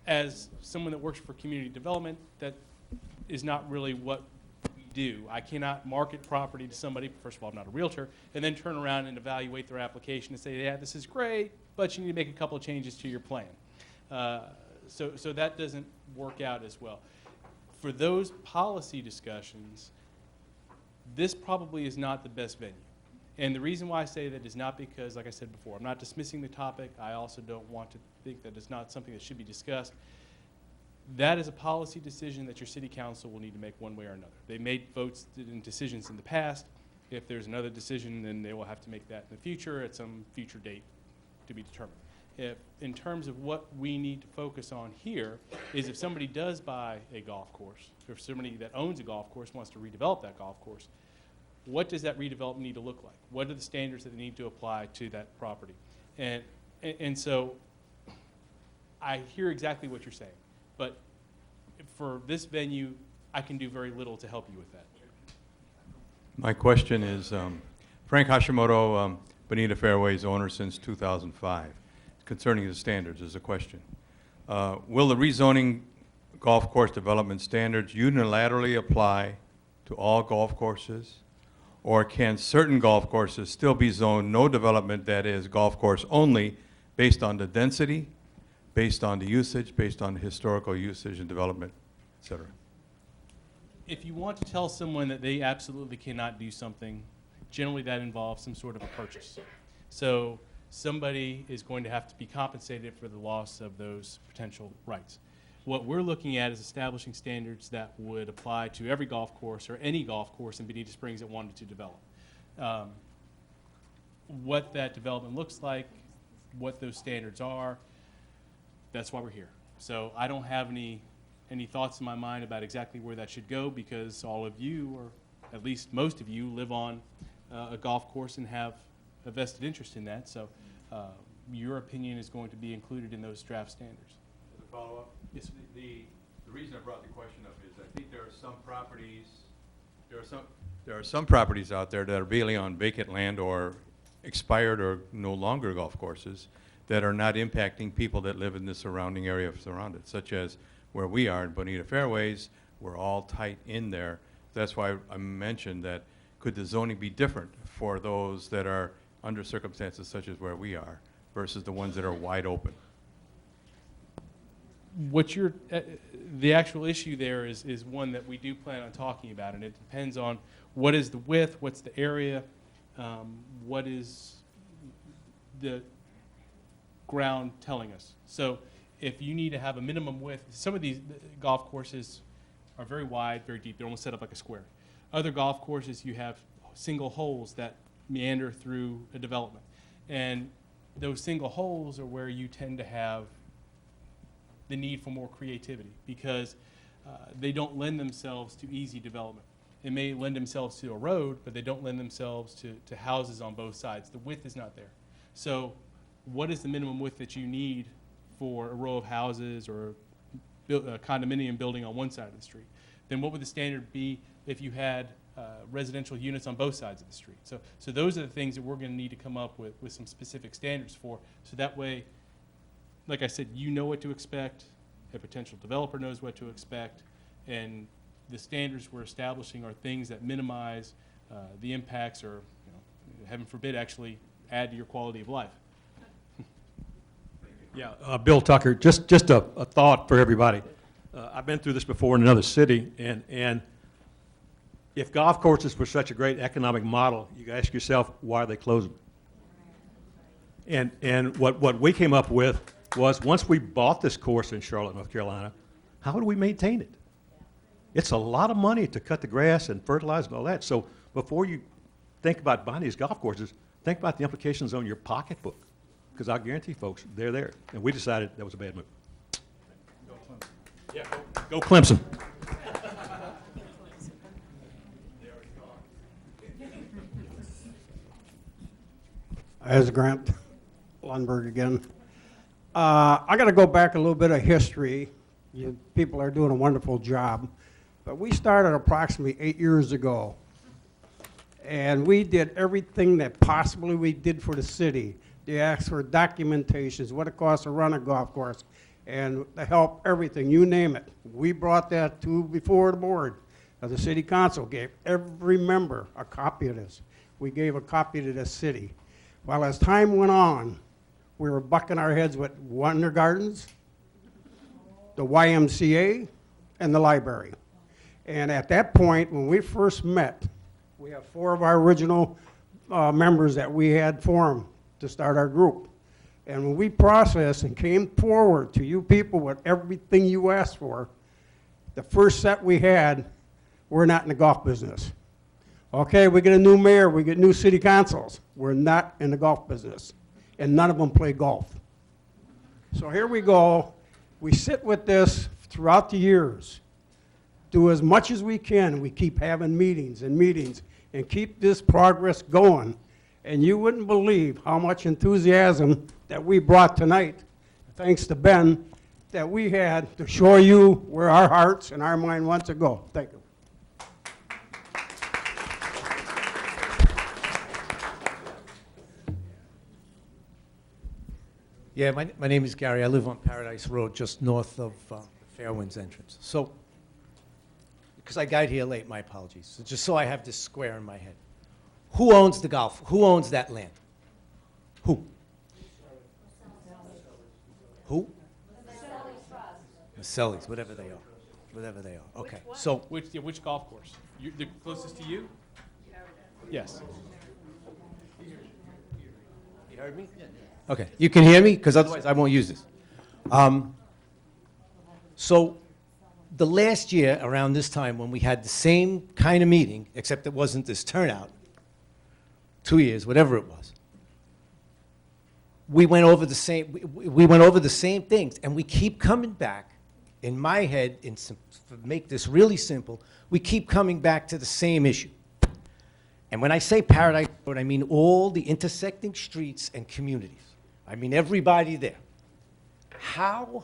As someone that works for community development, that is not really what we do. I cannot market property to somebody, first of all, I'm not a realtor, and then turn around and evaluate their application and say, yeah, this is great, but you need to make a couple of changes to your plan. So that doesn't work out as well. For those policy discussions, this probably is not the best venue. And the reason why I say that is not because, like I said before, I'm not dismissing the topic. I also don't want to think that it's not something that should be discussed. That is a policy decision that your city council will need to make one way or another. They made votes and decisions in the past. If there's another decision, then they will have to make that in the future at some future date to be determined. If, in terms of what we need to focus on here, is if somebody does buy a golf course, or if somebody that owns a golf course wants to redevelop that golf course, what does that redevelopment need to look like? What are the standards that they need to apply to that property? And so I hear exactly what you're saying, but for this venue, I can do very little to help you with that. My question is, Frank Hashimoto, Bonita Fairways owner since 2005. Concerning the standards is a question. Will the rezoning golf course development standards unilaterally apply to all golf courses? Or can certain golf courses still be zoned no development, that is golf course only, based on the density, based on the usage, based on the historical usage and development, et cetera? If you want to tell someone that they absolutely cannot do something, generally that involves some sort of a purchase. So somebody is going to have to be compensated for the loss of those potential rights. What we're looking at is establishing standards that would apply to every golf course or any golf course in Bonita Springs that wanted to develop. What that development looks like, what those standards are, that's why we're here. So I don't have any thoughts in my mind about exactly where that should go, because all of you, or at least most of you, live on a golf course and have a vested interest in that. So your opinion is going to be included in those draft standards. As a follow-up? Yes. The reason I brought the question up is I think there are some properties out there that are really on vacant land or expired or no longer golf courses that are not impacting people that live in the surrounding area surrounded, such as where we are in Bonita Fairways. We're all tight in there. That's why I mentioned that could the zoning be different for those that are under circumstances such as where we are versus the ones that are wide open? What you're, the actual issue there is one that we do plan on talking about, and it depends on what is the width, what's the area, what is the ground telling us. So if you need to have a minimum width, some of these golf courses are very wide, very deep. They're almost set up like a square. Other golf courses, you have single holes that meander through a development. And those single holes are where you tend to have the need for more creativity, because they don't lend themselves to easy development. They may lend themselves to a road, but they don't lend themselves to houses on both sides. The width is not there. So what is the minimum width that you need for a row of houses or a condominium building on one side of the street? Then what would the standard be if you had residential units on both sides of the street. So those are the things that we're going to need to come up with some specific standards for, so that way, like I said, you know what to expect, a potential developer knows what to expect, and the standards we're establishing are things that minimize the impacts or, heaven forbid, actually add to your quality of life. Yeah, Bill Tucker, just a thought for everybody. I've been through this before in another city, and if golf courses were such a great economic model, you ask yourself, why are they closing? And what we came up with was, once we bought this course in Charlotte, North Carolina, how do we maintain it? It's a lot of money to cut the grass and fertilize and all that. So before you think about buying these golf courses, think about the implications on your pocketbook, because I guarantee folks, they're there. And we decided that was a bad move. Go Clemson. Yeah, go Clemson. As Grant Lundberg again. I got to go back a little bit of history. You people are doing a wonderful job. But we started approximately 8 years ago. And we did everything that possibly we did for the city. They asked for documentations, what it costs to run a golf course, and the help, everything, you name it. We brought that to before the board. The city council gave every member a copy of this. We gave a copy to the city. Well, as time went on, we were bucking our heads with Wonder Gardens, the YMCA, and the library. And at that point, when we first met, we have 4 of our original members that we had formed to start our group. And when we processed and came forward to you people with everything you asked for, the first set we had, we're not in the golf business. Okay, we get a new mayor, we get new city councils. We're not in the golf business. And none of them play golf. So here we go. We sit with this throughout the years. Do as much as we can. We keep having meetings and meetings and keep this progress going. And you wouldn't believe how much enthusiasm that we brought tonight, thanks to Ben, that we had to show you where our hearts and our mind want to go. Thank you. Yeah, my name is Gary. I live on Paradise Road, just north of the Fairwinds entrance. So, because I got here late, my apologies. So just so I have this square in my head. Who owns the golf? Who owns that land? Who? Who? Maselli's, whatever they are. Whatever they are. Okay. So, which golf course? The closest to you? Yes. you heard me? Okay. You can hear me? Because otherwise I won't use this. So the last year around this time when we had the same kind of meeting, except it wasn't this turnout, 2 years, whatever it was, we went over the same things, and we keep coming back. In my head, to make this really simple, we keep coming back to the same issue. And when I say Paradise Road, I mean all the intersecting streets and communities. I mean everybody there. How?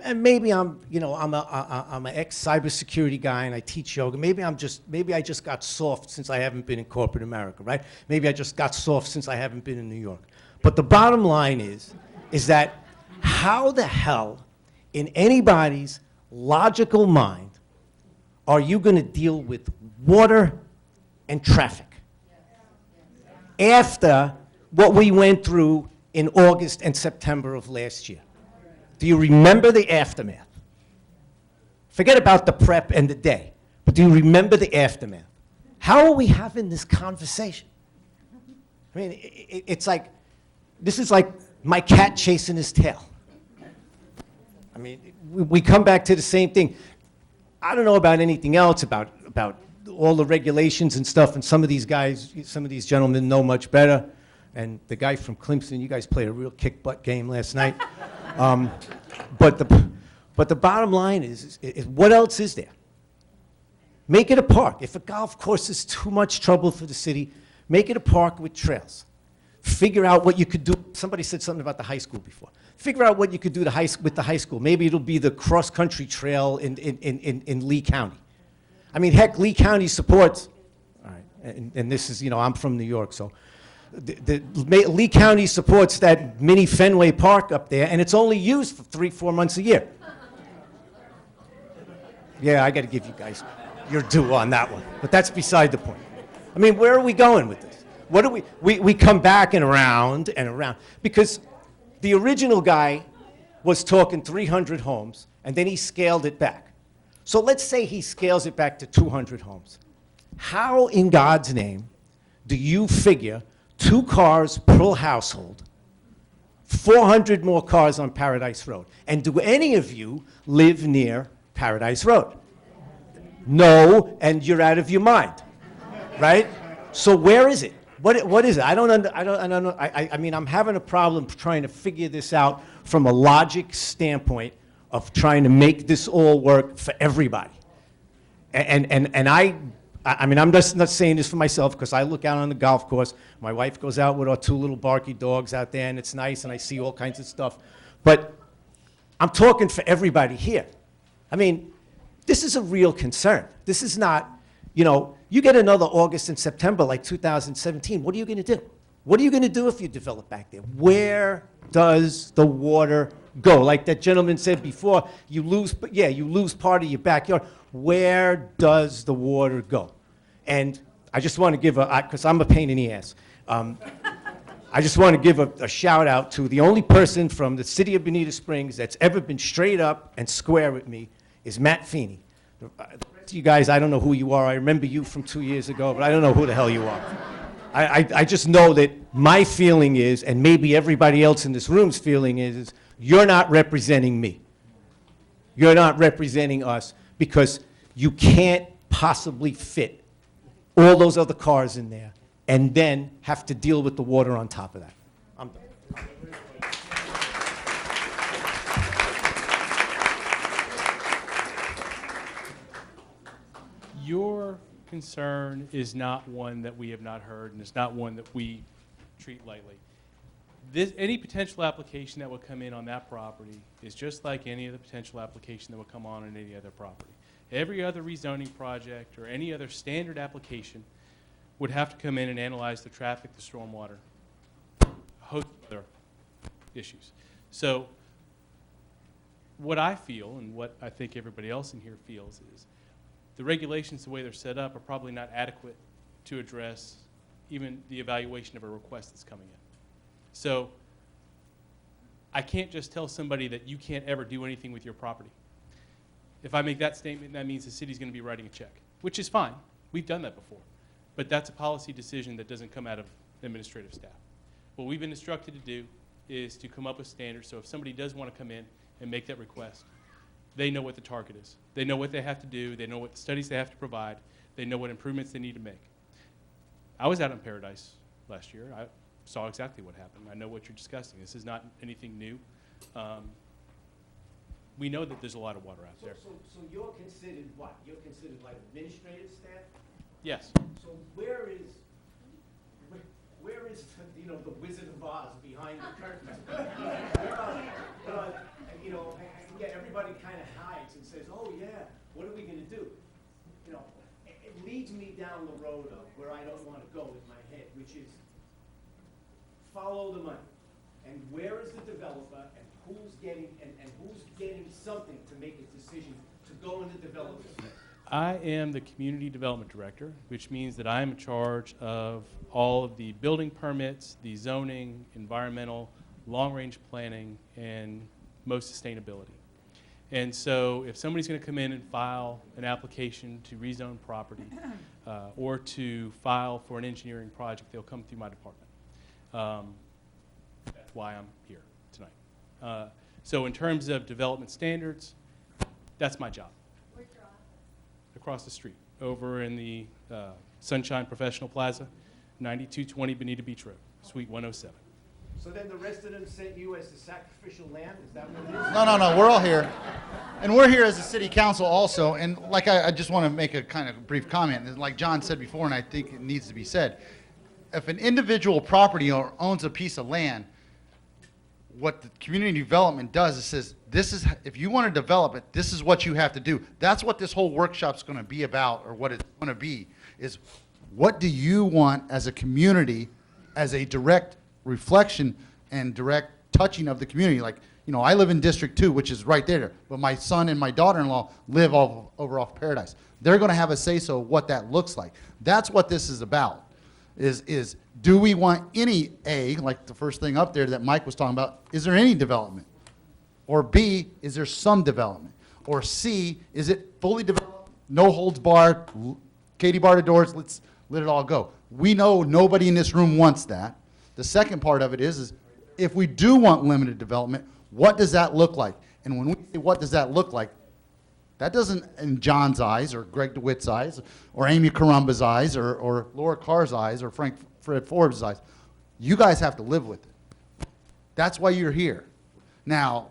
And maybe I'm an ex-cybersecurity guy and I teach yoga. Maybe I just got soft since I haven't been in corporate America, right? Maybe I just got soft since I haven't been in New York. But the bottom line is that how the hell, in anybody's logical mind, are you going to deal with water and traffic after what we went through in August and September of last year? Do you remember the aftermath? Forget about the prep and the day, but do you remember the aftermath? How are we having this conversation? I mean, it's like, this is like my cat chasing his tail. I mean, we come back to the same thing. I don't know about anything else, about all the regulations and stuff, and some of these guys, some of these gentlemen know much better. And the guy from Clemson, you guys played a real kick-butt game last night. But the bottom line is what else is there? Make it a park. If a golf course is too much trouble for the city, make it a park with trails. Figure out what you could do. Somebody said something about the high school before. Figure out what you could do with the high school. Maybe it'll be the cross-country trail in Lee County. I mean, heck, Lee County supports, all right, and this is, you know, I'm from New York, so Lee County supports that mini Fenway Park up there, and it's only used for 3-4 months a year. Yeah, I got to give you guys your due on that one, but that's beside the point. I mean, where are we going with this? What do we come back and around, because the original guy was talking 300 homes, and then he scaled it back. So let's say he scales it back to 200 homes. How in God's name do you figure 2 cars per household, 400 more cars on Paradise Road? And do any of you live near Paradise Road? No, and you're out of your mind, right? So where is it? What is it? I don't know. I mean, I'm having a problem trying to figure this out from a logic standpoint of trying to make this all work for everybody. And I mean, I'm just not saying this for myself because I look out on the golf course. My wife goes out with our 2 little barky dogs out there, and it's nice, and I see all kinds of stuff. But I'm talking for everybody here. I mean, this is a real concern. This is not, you know, you get another August and September like 2017. What are you going to do? What are you going to do if you develop back there? Where does the water go? Like that gentleman said before, you lose part of your backyard. Where does the water go? And I just want to give because I'm a pain in the ass. I just want to give a shout out to the only person from the city of Bonita Springs that's ever been straight up and square with me is Matt Feeney. The rest of you guys, I don't know who you are. I remember you from 2 years ago, but I don't know who the hell you are. I just know that my feeling is, and maybe everybody else in this room's feeling is you're not representing me. You're not representing us because you can't possibly fit all those other cars in there and then have to deal with the water on top of that. I'm done. Your concern is not one that we have not heard, and it's not one that we treat lightly. Any potential application that would come in on that property is just like any other potential application that would come on any other property. Every other rezoning project or any other standard application would have to come in and analyze the traffic, the stormwater, a host of other issues. So what I feel and what I think everybody else in here feels is the regulations, the way they're set up, are probably not adequate to address even the evaluation of a request that's coming in. So I can't just tell somebody that you can't ever do anything with your property. If I make that statement, that means the city's going to be writing a check, which is fine. We've done that before. But that's a policy decision that doesn't come out of administrative staff. What we've been instructed to do is to come up with standards, so if somebody does want to come in and make that request, they know what the target is. They know what they have to do. They know what studies they have to provide. They know what improvements they need to make. I was out in Paradise last year. I saw exactly what happened. I know what you're discussing. This is not anything new. We know that there's a lot of water out there. So you're considered what? You're considered like administrative staff? Yes. So where is you know, the Wizard of Oz behind the curtain? You know, yeah, everybody kind of hides and says, "Oh yeah, what are we going to do?" You know, it leads me down the road of where I don't want to go with my head, which is follow the money. And where is the developer, and who's getting something to make a decision to go in the development? I am the community development director, which means that I am in charge of all of the building permits, the zoning, environmental, long-range planning, and most sustainability. And so if somebody's going to come in and file an application to rezone property or to file for an engineering project, they'll come through my department. That's why I'm here tonight. So in terms of development standards, that's my job. Across the street, over in the Sunshine Professional Plaza, 9220 Bonita Beach Road, Suite 107. So then the rest of them sent you as the sacrificial lamb? Is that what it is? No, we're all here. And we're here as a city council also, and like I just want to make a kind of brief comment. And like John said before, and I think it needs to be said, if an individual property owner owns a piece of land, what the community development does is says, this is, if you want to develop it, this is what you have to do. That's what this whole workshop's going to be about, or what it's going to be, is what do you want as a community, as a direct reflection and direct touching of the community? Like, you know, I live in District 2, which is right there, but my son and my daughter-in-law live over off Paradise. They're going to have a say-so of what that looks like. That's what this is about, is do we want any A, like the first thing up there that Mike was talking about, is there any development? Or B, is there some development? Or C, is it fully developed, no holds barred, Katie barred the doors, let's let it all go. We know nobody in this room wants that. The second part of it is if we do want limited development, what does that look like? And when we say what does that look like, that doesn't, in John's eyes, or Greg DeWitt's eyes, or Amy Carumba's eyes, or Laura Carr's eyes, or Fred Forbes' eyes. You guys have to live with it. That's why you're here. Now,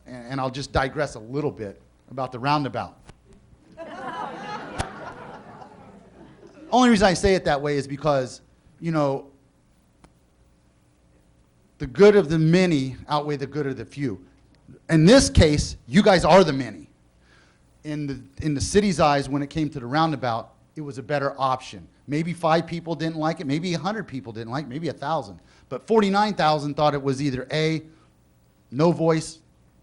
and I'll just digress a little bit about the roundabout. Only reason I say it that way is because, you know, the good of the many outweigh the good of the few. In this case, you guys are the many. In the city's eyes, when it came to the roundabout, it was a better option. Maybe 5 people didn't like it, maybe 100 people didn't like it, maybe 1,000. But 49,000 thought it was either A, no voice,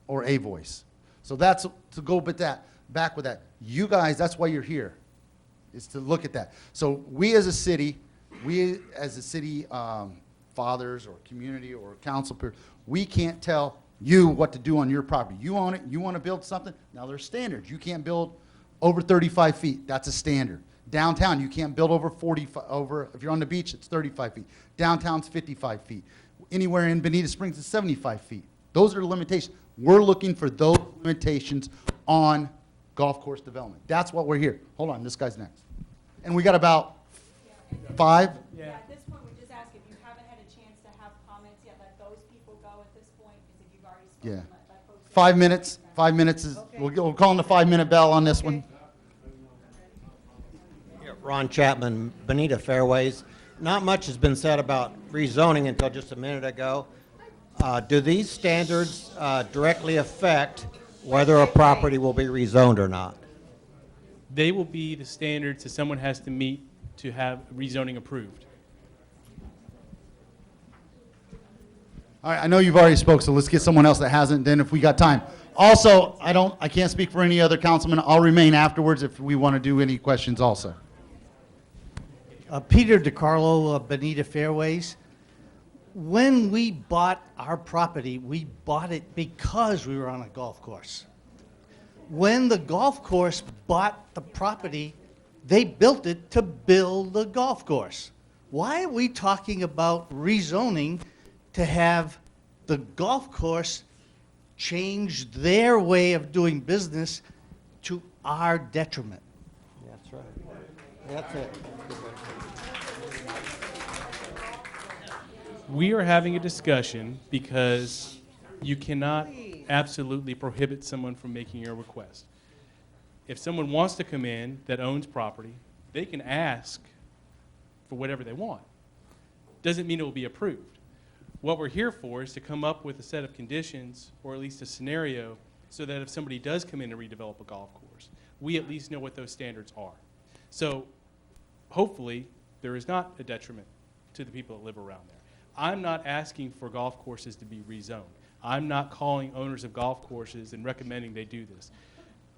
or a voice. So that's, to go back with that, you guys, that's why you're here, is to look at that. So we as a city fathers or community or council, we can't tell you what to do on your property. You own it, you want to build something, now there's standards. You can't build over 35 feet, that's a standard. Downtown, you can't build over 45, if you're on the beach, it's 35 feet. Downtown's 55 feet. Anywhere in Bonita Springs, it's 75 feet. Those are the limitations. We're looking for those limitations on golf course development. That's what we're here. Hold on, this guy's next. And we got about 5. Yeah, at this point, we just ask if you haven't had a chance to have comments yet, let those people go at this point, because if you've already spoken, Yeah. let folks. 5 minutes. 5 minutes is, Okay. we'll call in the 5-minute bell on this one. Ron Chapman, Bonita Fairways. Not much has been said about rezoning until just a minute ago. Do these standards directly affect whether a property will be rezoned or not? They will be the standards that someone has to meet to have rezoning approved. All right, I know you've already spoke, so let's get someone else that hasn't, then if we got time. Also, I can't speak for any other councilman. I'll remain afterwards if we want to do any questions also. Peter DiCarlo, Bonita Fairways. When we bought our property, we bought it because we were on a golf course. When the golf course bought the property, they built it to build the golf course. Why are we talking about rezoning to have the golf course change their way of doing business to our detriment? That's right. That's it. We are having a discussion because you cannot absolutely prohibit someone from making a request. If someone wants to come in that owns property, they can ask for whatever they want. Doesn't mean it will be approved. What we're here for is to come up with a set of conditions, or at least a scenario, so that if somebody does come in and redevelop a golf course, we at least know what those standards are. So hopefully there is not a detriment to the people that live around there. I'm not asking for golf courses to be rezoned. I'm not calling owners of golf courses and recommending they do this.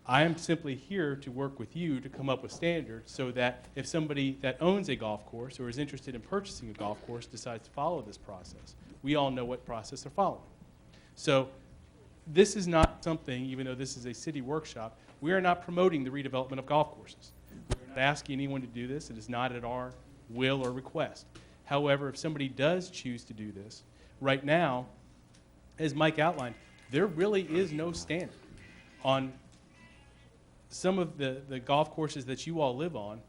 I am simply here to work with you to come up with standards so that if somebody that owns a golf course or is interested in purchasing a golf course decides to follow this process, we all know what process they're following. So this is not something, even though this is a city workshop, we are not promoting the redevelopment of golf courses. We're not asking anyone to do this. It is not at our will or request. However, if somebody does choose to do this, right now, as Mike outlined, there really is no standard. On some of the golf courses that you all live on,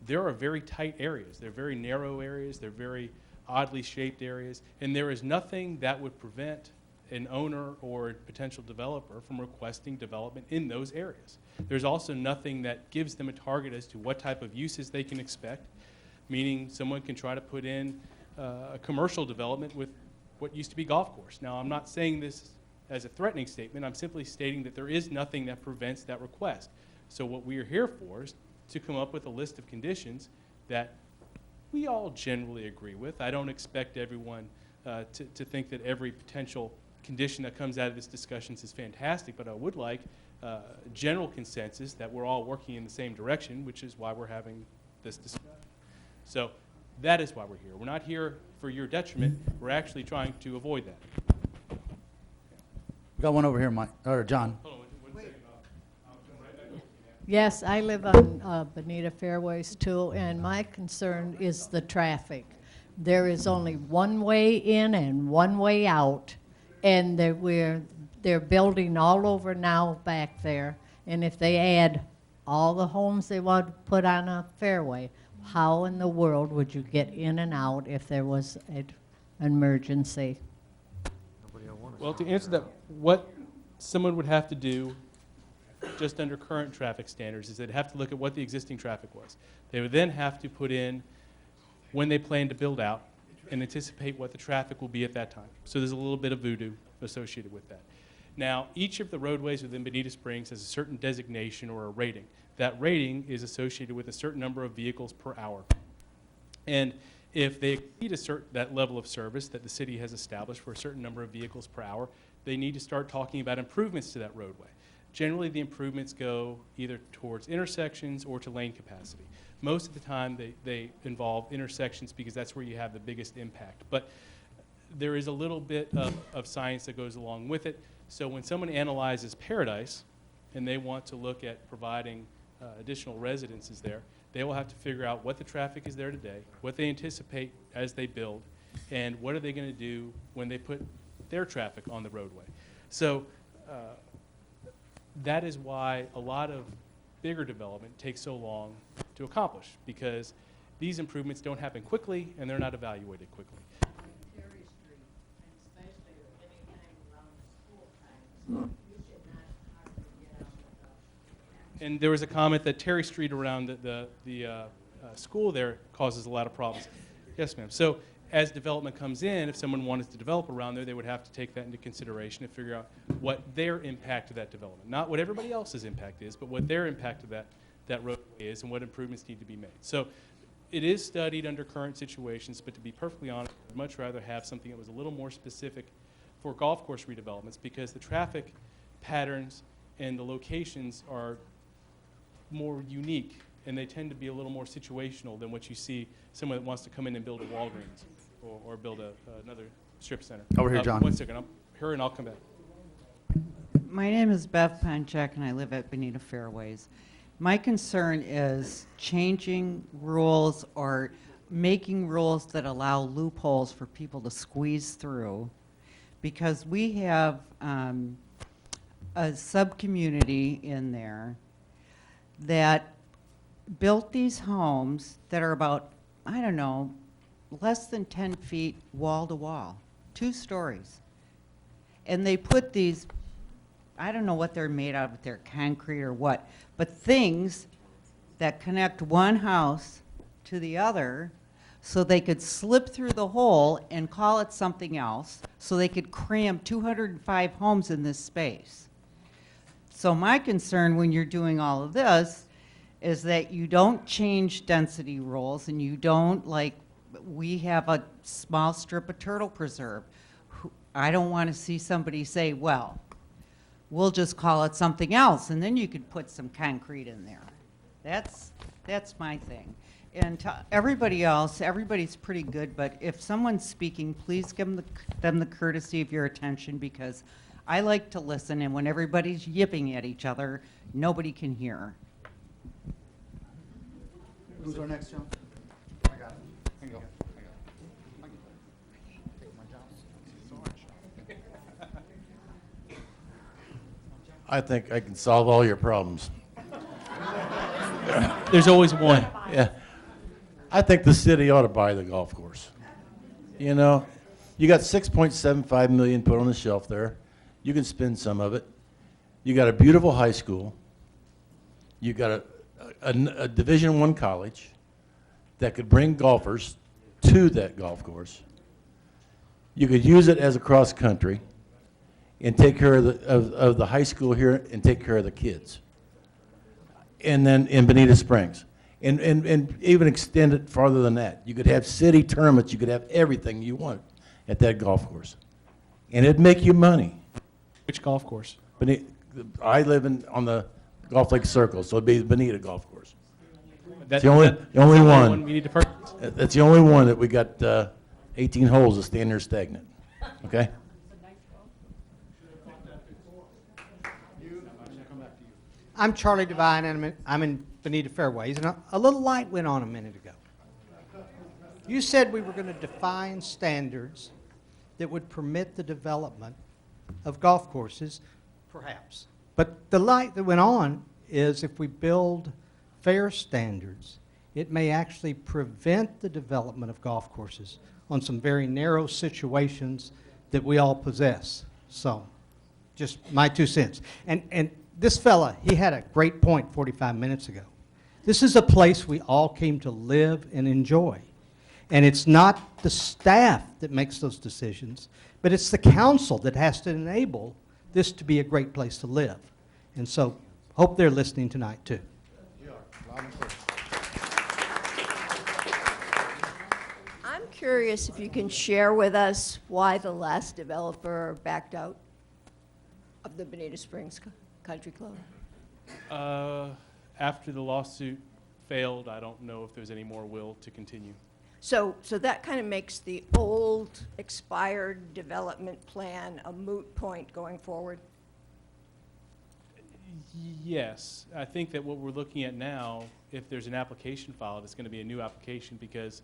there are very tight areas. They're very narrow areas. They're very oddly shaped areas. And there is nothing that would prevent an owner or a potential developer from requesting development in those areas. There's also nothing that gives them a target as to what type of uses they can expect, meaning someone can try to put in a commercial development with what used to be golf course. Now, I'm not saying this as a threatening statement. I'm simply stating that there is nothing that prevents that request. So what we are here for is to come up with a list of conditions that we all generally agree with. I don't expect everyone to think that every potential condition that comes out of this discussion is fantastic, but I would like general consensus that we're all working in the same direction, which is why we're having this discussion. So that is why we're here. We're not here for your detriment. We're actually trying to avoid that. We got one over here, Mike, or John. Yes, I live on Bonita Fairways too, and my concern is the traffic. There is only one way in and one way out, and they're building all over now back there. And if they add all the homes they want to put on a fairway, how in the world would you get in and out if there was an emergency? Well, to answer that, what someone would have to do just under current traffic standards is they'd have to look at what the existing traffic was. They would then have to put in when they plan to build out and anticipate what the traffic will be at that time. So there's a little bit of voodoo associated with that. Now, each of the roadways within Bonita Springs has a certain designation or a rating. That rating is associated with a certain number of vehicles per hour. And if they exceed that level of service that the city has established for a certain number of vehicles per hour, they need to start talking about improvements to that roadway. Generally, the improvements go either towards intersections or to lane capacity. Most of the time, they involve intersections because that's where you have the biggest impact. But there is a little bit of science that goes along with it. So when someone analyzes Paradise and they want to look at providing additional residences there, they will have to figure out what the traffic is there today, what they anticipate as they build, and what are they going to do when they put their traffic on the roadway. So that is why a lot of bigger development takes so long to accomplish, because these improvements don't happen quickly and they're not evaluated quickly. And there was a comment that Terry Street around the school there causes a lot of problems. Yes, ma'am. So as development comes in, if someone wanted to develop around there, they would have to take that into consideration and figure out what their impact of that development, not what everybody else's impact is, but what their impact of that roadway is and what improvements need to be made. So it is studied under current situations, but to be perfectly honest, I'd much rather have something that was a little more specific for golf course redevelopments, because the traffic patterns and the locations are more unique, and they tend to be a little more situational than what you see someone that wants to come in and build a Walgreens or build another strip center. Over here, John. 1 second. I'll come back. My name is Bev Panchak, and I live at Bonita Fairways. My concern is changing rules or making rules that allow loopholes for people to squeeze through, because we have a sub-community in there that built these homes that are about, I don't know, less than 10 feet wall to wall, 2 stories. And they put these, I don't know what they're made out of, if they're concrete or what, but things that connect one house to the other so they could slip through the hole and call it something else, so they could cram 205 homes in this space. So my concern when you're doing all of this is that you don't change density rules, and you don't, like, we have a small strip of turtle preserve. I don't want to see somebody say, well, we'll just call it something else, and then you could put some concrete in there. That's my thing. And to everybody else, everybody's pretty good, but if someone's speaking, please give them the courtesy of your attention, because I like to listen, and when everybody's yipping at each other, nobody can hear. Who's our next, John? I got it. Hang on. I think I can solve all your problems. There's always one. Yeah. I think the city ought to buy the golf course. You know, you got $6.75 million put on the shelf there. You can spend some of it. You got a beautiful high school. You got a Division I college that could bring golfers to that golf course. You could use it as a cross country, and take care of the high school here and take care of the kids. And then in Bonita Springs. And even extend it farther than that. You could have city tournaments, you could have everything you want at that golf course. And it'd make you money. Which golf course? I live on the Golf Lake Circle, so it'd be the Bonita Golf Course. That's the only one. We need to purchase. That's the only one that we got 18 holes that stand there stagnant. Okay? I'm Charlie Devine, and I'm in Bonita Fairways, and a little light went on a minute ago. You said we were going to define standards that would permit the development of golf courses, perhaps. But the light that went on is if we build fair standards, it may actually prevent the development of golf courses on some very narrow situations that we all possess. So, just my 2 cents. And this fella, he had a great point 45 minutes ago. This is a place we all came to live and enjoy. And it's not the staff that makes those decisions, but it's the council that has to enable this to be a great place to live. And so, hope they're listening tonight, too. I'm curious if you can share with us why the last developer backed out of the Bonita Springs Country Club. After the lawsuit failed, I don't know if there's any more will to continue. So that kind of makes the old expired development plan a moot point going forward? Yes, I think that what we're looking at now, if there's an application filed, it's going to be a new application because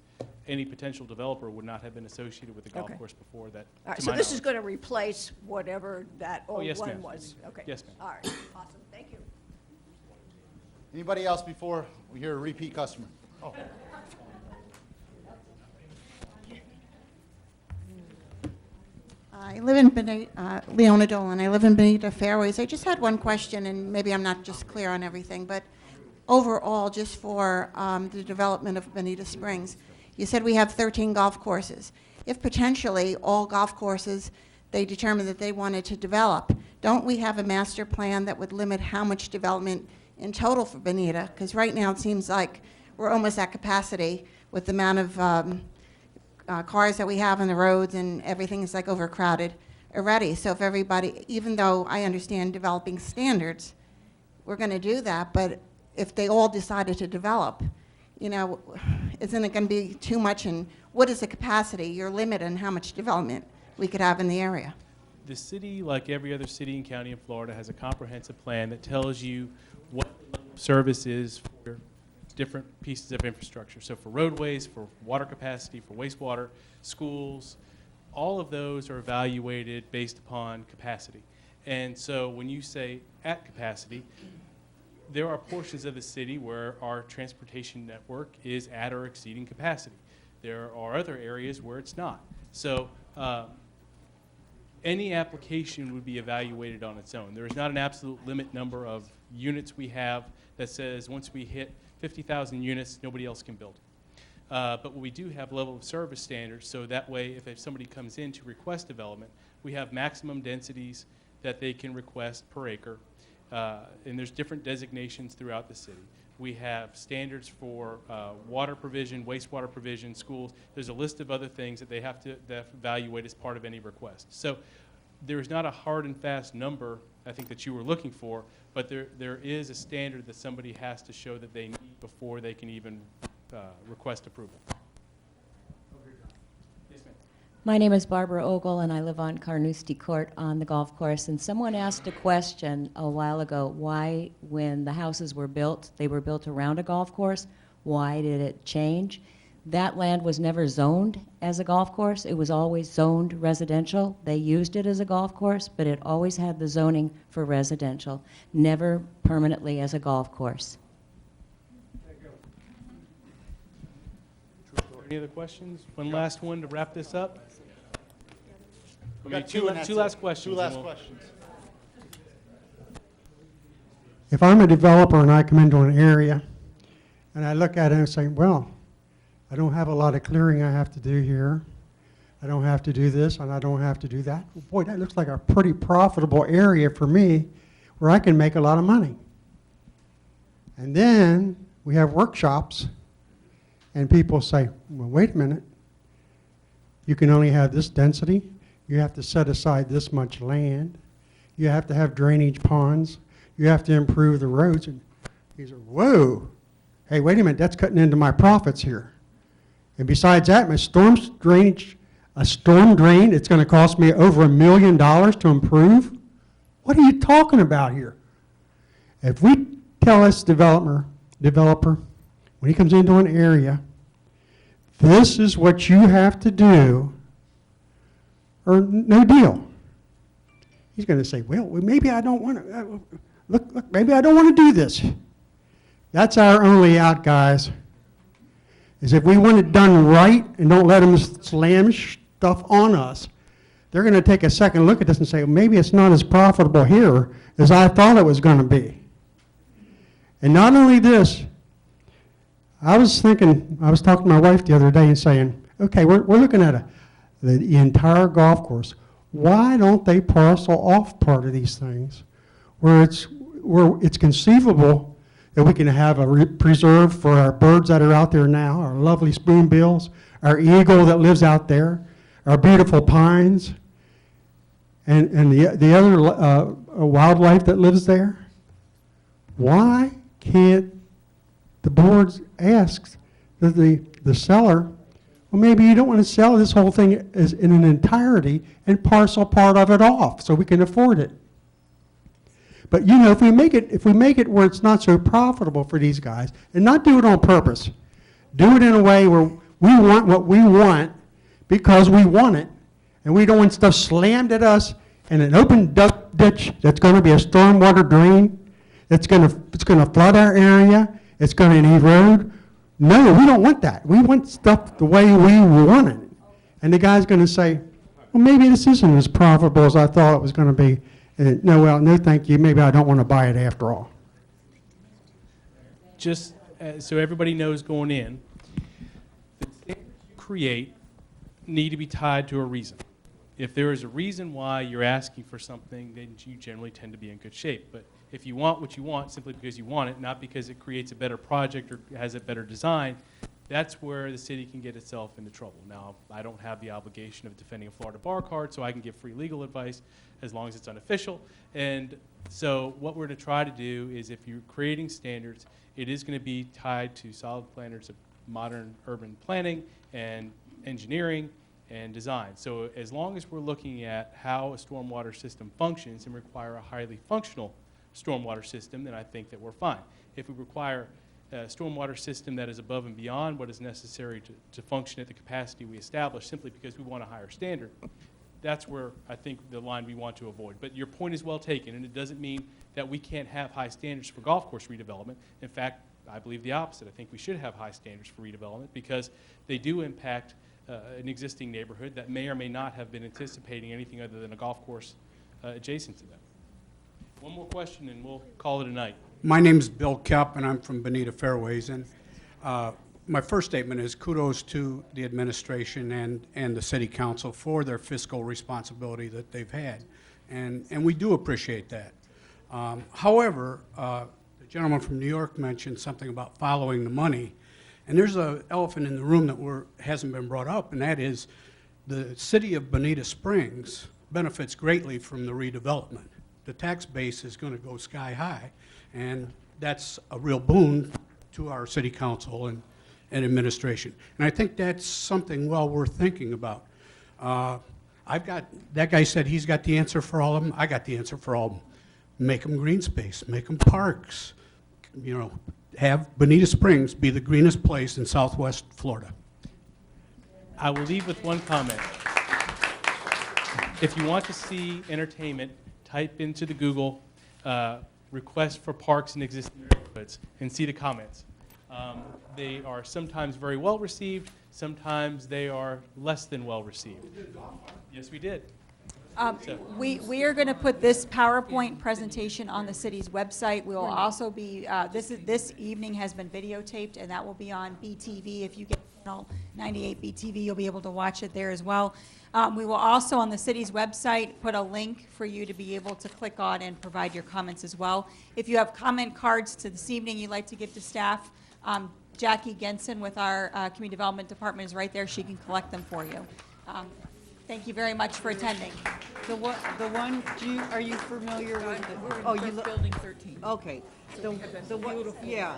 any potential developer would not have been associated with the golf course before that. All right, to so my this is knowledge. going to replace whatever that old yes, one ma'am. was? Okay. Yes, ma'am. All right, awesome, thank you. Anybody else before we hear a repeat customer? Oh. I live in Bonita, Leona Dolan. I live in Bonita Fairways. I just had one question, and maybe I'm not just clear on everything, but overall, just for the development of Bonita Springs, you said we have 13 golf courses. If potentially all golf courses, they determined that they wanted to develop, don't we have a master plan that would limit how much development in total for Bonita? Because right now it seems like we're almost at capacity with the amount of cars that we have on the roads, and everything is like overcrowded already. So if everybody, even though I understand developing standards, we're going to do that, but if they all decided to develop, you know, isn't it going to be too much? And what is the capacity, your limit on how much development we could have in the area? The city, like every other city and county in Florida, has a comprehensive plan that tells you what service is for different pieces of infrastructure. So for roadways, for water capacity, for wastewater, schools, all of those are evaluated based upon capacity. And so when you say at capacity, there are portions of the city where our transportation network is at or exceeding capacity. There are other areas where it's not. So any application would be evaluated on its own. There is not an absolute limit number of units we have that says once we hit 50,000 units, nobody else can build. But we do have level of service standards, so that way if somebody comes in to request development, we have maximum densities that they can request per acre. And there's different designations throughout the city. We have standards for water provision, wastewater provision, schools. There's a list of other things that they have to evaluate as part of any request. So there's not a hard and fast number, I think, that you were looking for, but there is a standard that somebody has to show that they need before they can even request approval. Yes, ma'am. My name is Barbara Ogle, and I live on Carnoustie Court on the golf course. And someone asked a question a while ago, why, when the houses were built, they were built around a golf course. Why did it change? That land was never zoned as a golf course. It was always zoned residential. They used it as a golf course, but it always had the zoning for residential, never permanently as a golf course. Any other questions? One last one to wrap this up. We got two and that's last it. questions. Two last and we'll- questions. If I'm a developer and I come into an area and I look at it and say, well, I don't have a lot of clearing I have to do here. I don't have to do this, and I don't have to do that. Boy, that looks like a pretty profitable area for me where I can make a lot of money. And then we have workshops, and people say, well, wait a minute. You can only have this density. You have to set aside this much land. You have to have drainage ponds. You have to improve the roads. And he said, whoa, hey, wait a minute, that's cutting into my profits here. And besides that, my a storm drain, it's going to cost me over $1 million to improve? What are you talking about here? If we tell this developer, when he comes into an area, this is what you have to do, or no deal. He's going to say, well, maybe I don't want to, look, maybe I don't want to do this. That's our only out, guys, is if we want it done right and don't let them slam stuff on us, they're going to take a second look at this and say, well, maybe it's not as profitable here as I thought it was going to be. And not only this, I was talking to my wife the other day and saying, okay, we're looking at the entire golf course. Why don't they parcel off part of these things where it's conceivable that we can have a preserve for our birds that are out there now, our lovely spoonbills, our eagle that lives out there, our beautiful pines, and the other wildlife that lives there? Why can't the boards ask the seller, well, maybe you don't want to sell this whole thing as in an entirety and parcel part of it off so we can afford it? But you know, if we make it where it's not so profitable for these guys, and not do it on purpose, do it in a way where we want what we want because we want it, and we don't want stuff slammed at us in an open ditch that's going to be a stormwater drain, it's going to flood our area, it's going to erode. No, we don't want that. We want stuff the way we want it. And the guy's going to say, well, maybe this isn't as profitable as I thought it was going to be. And no, well, no, thank you. Maybe I don't want to buy it after all. Just so everybody knows going in, the standards you create need to be tied to a reason. If there is a reason why you're asking for something, then you generally tend to be in good shape. But if you want what you want simply because you want it, not because it creates a better project or has a better design, that's where the city can get itself into trouble. Now, I don't have the obligation of defending a Florida bar card, so I can give free legal advice as long as it's unofficial. And so what we're going to try to do is, if you're creating standards, it is going to be tied to solid standards of modern urban planning and engineering and design. So as long as we're looking at how a stormwater system functions and require a highly functional stormwater system, then I think that we're fine. If we require a stormwater system that is above and beyond what is necessary to function at the capacity we establish simply because we want a higher standard, that's where I think the line we want to avoid. But your point is well taken, and it doesn't mean that we can't have high standards for golf course redevelopment. In fact, I believe the opposite. I think we should have high standards for redevelopment because they do impact an existing neighborhood that may or may not have been anticipating anything other than a golf course adjacent to them. One more question and we'll call it a night. My name's Bill Kepp, and I'm from Bonita Fairways. And my first statement is kudos to the administration and the city council for their fiscal responsibility that they've had. And we do appreciate that. However, the gentleman from New York mentioned something about following the money. And there's an elephant in the room that hasn't been brought up, and that is the city of Bonita Springs benefits greatly from the redevelopment. The tax base is going to go sky high, and that's a real boon to our city council and administration. And I think that's something well worth thinking about. That guy said he's got the answer for all of them. I got the answer for all of them. Make them green space, make them parks, you know, have Bonita Springs be the greenest place in Southwest Florida. I will leave with one comment. If you want to see entertainment, type into the Google request for parks in existing neighborhoods and see the comments. They are sometimes very well received, sometimes they are less than well received. Yes, we did. We are going to put this PowerPoint presentation on the city's website. We will also be, this evening has been videotaped, and that will be on BTV. If you get 98 BTV. You'll be able to watch it there as well. We will also, on the city's website, put a link for you to be able to click on and provide your comments as well. If you have comment cards to this evening you'd like to give to staff, Jackie Genson with our Community Development Department is right there. She can collect them for you. Thank you very much for attending. The one, are you familiar with the? We're in Building 13. Okay. The one, yeah.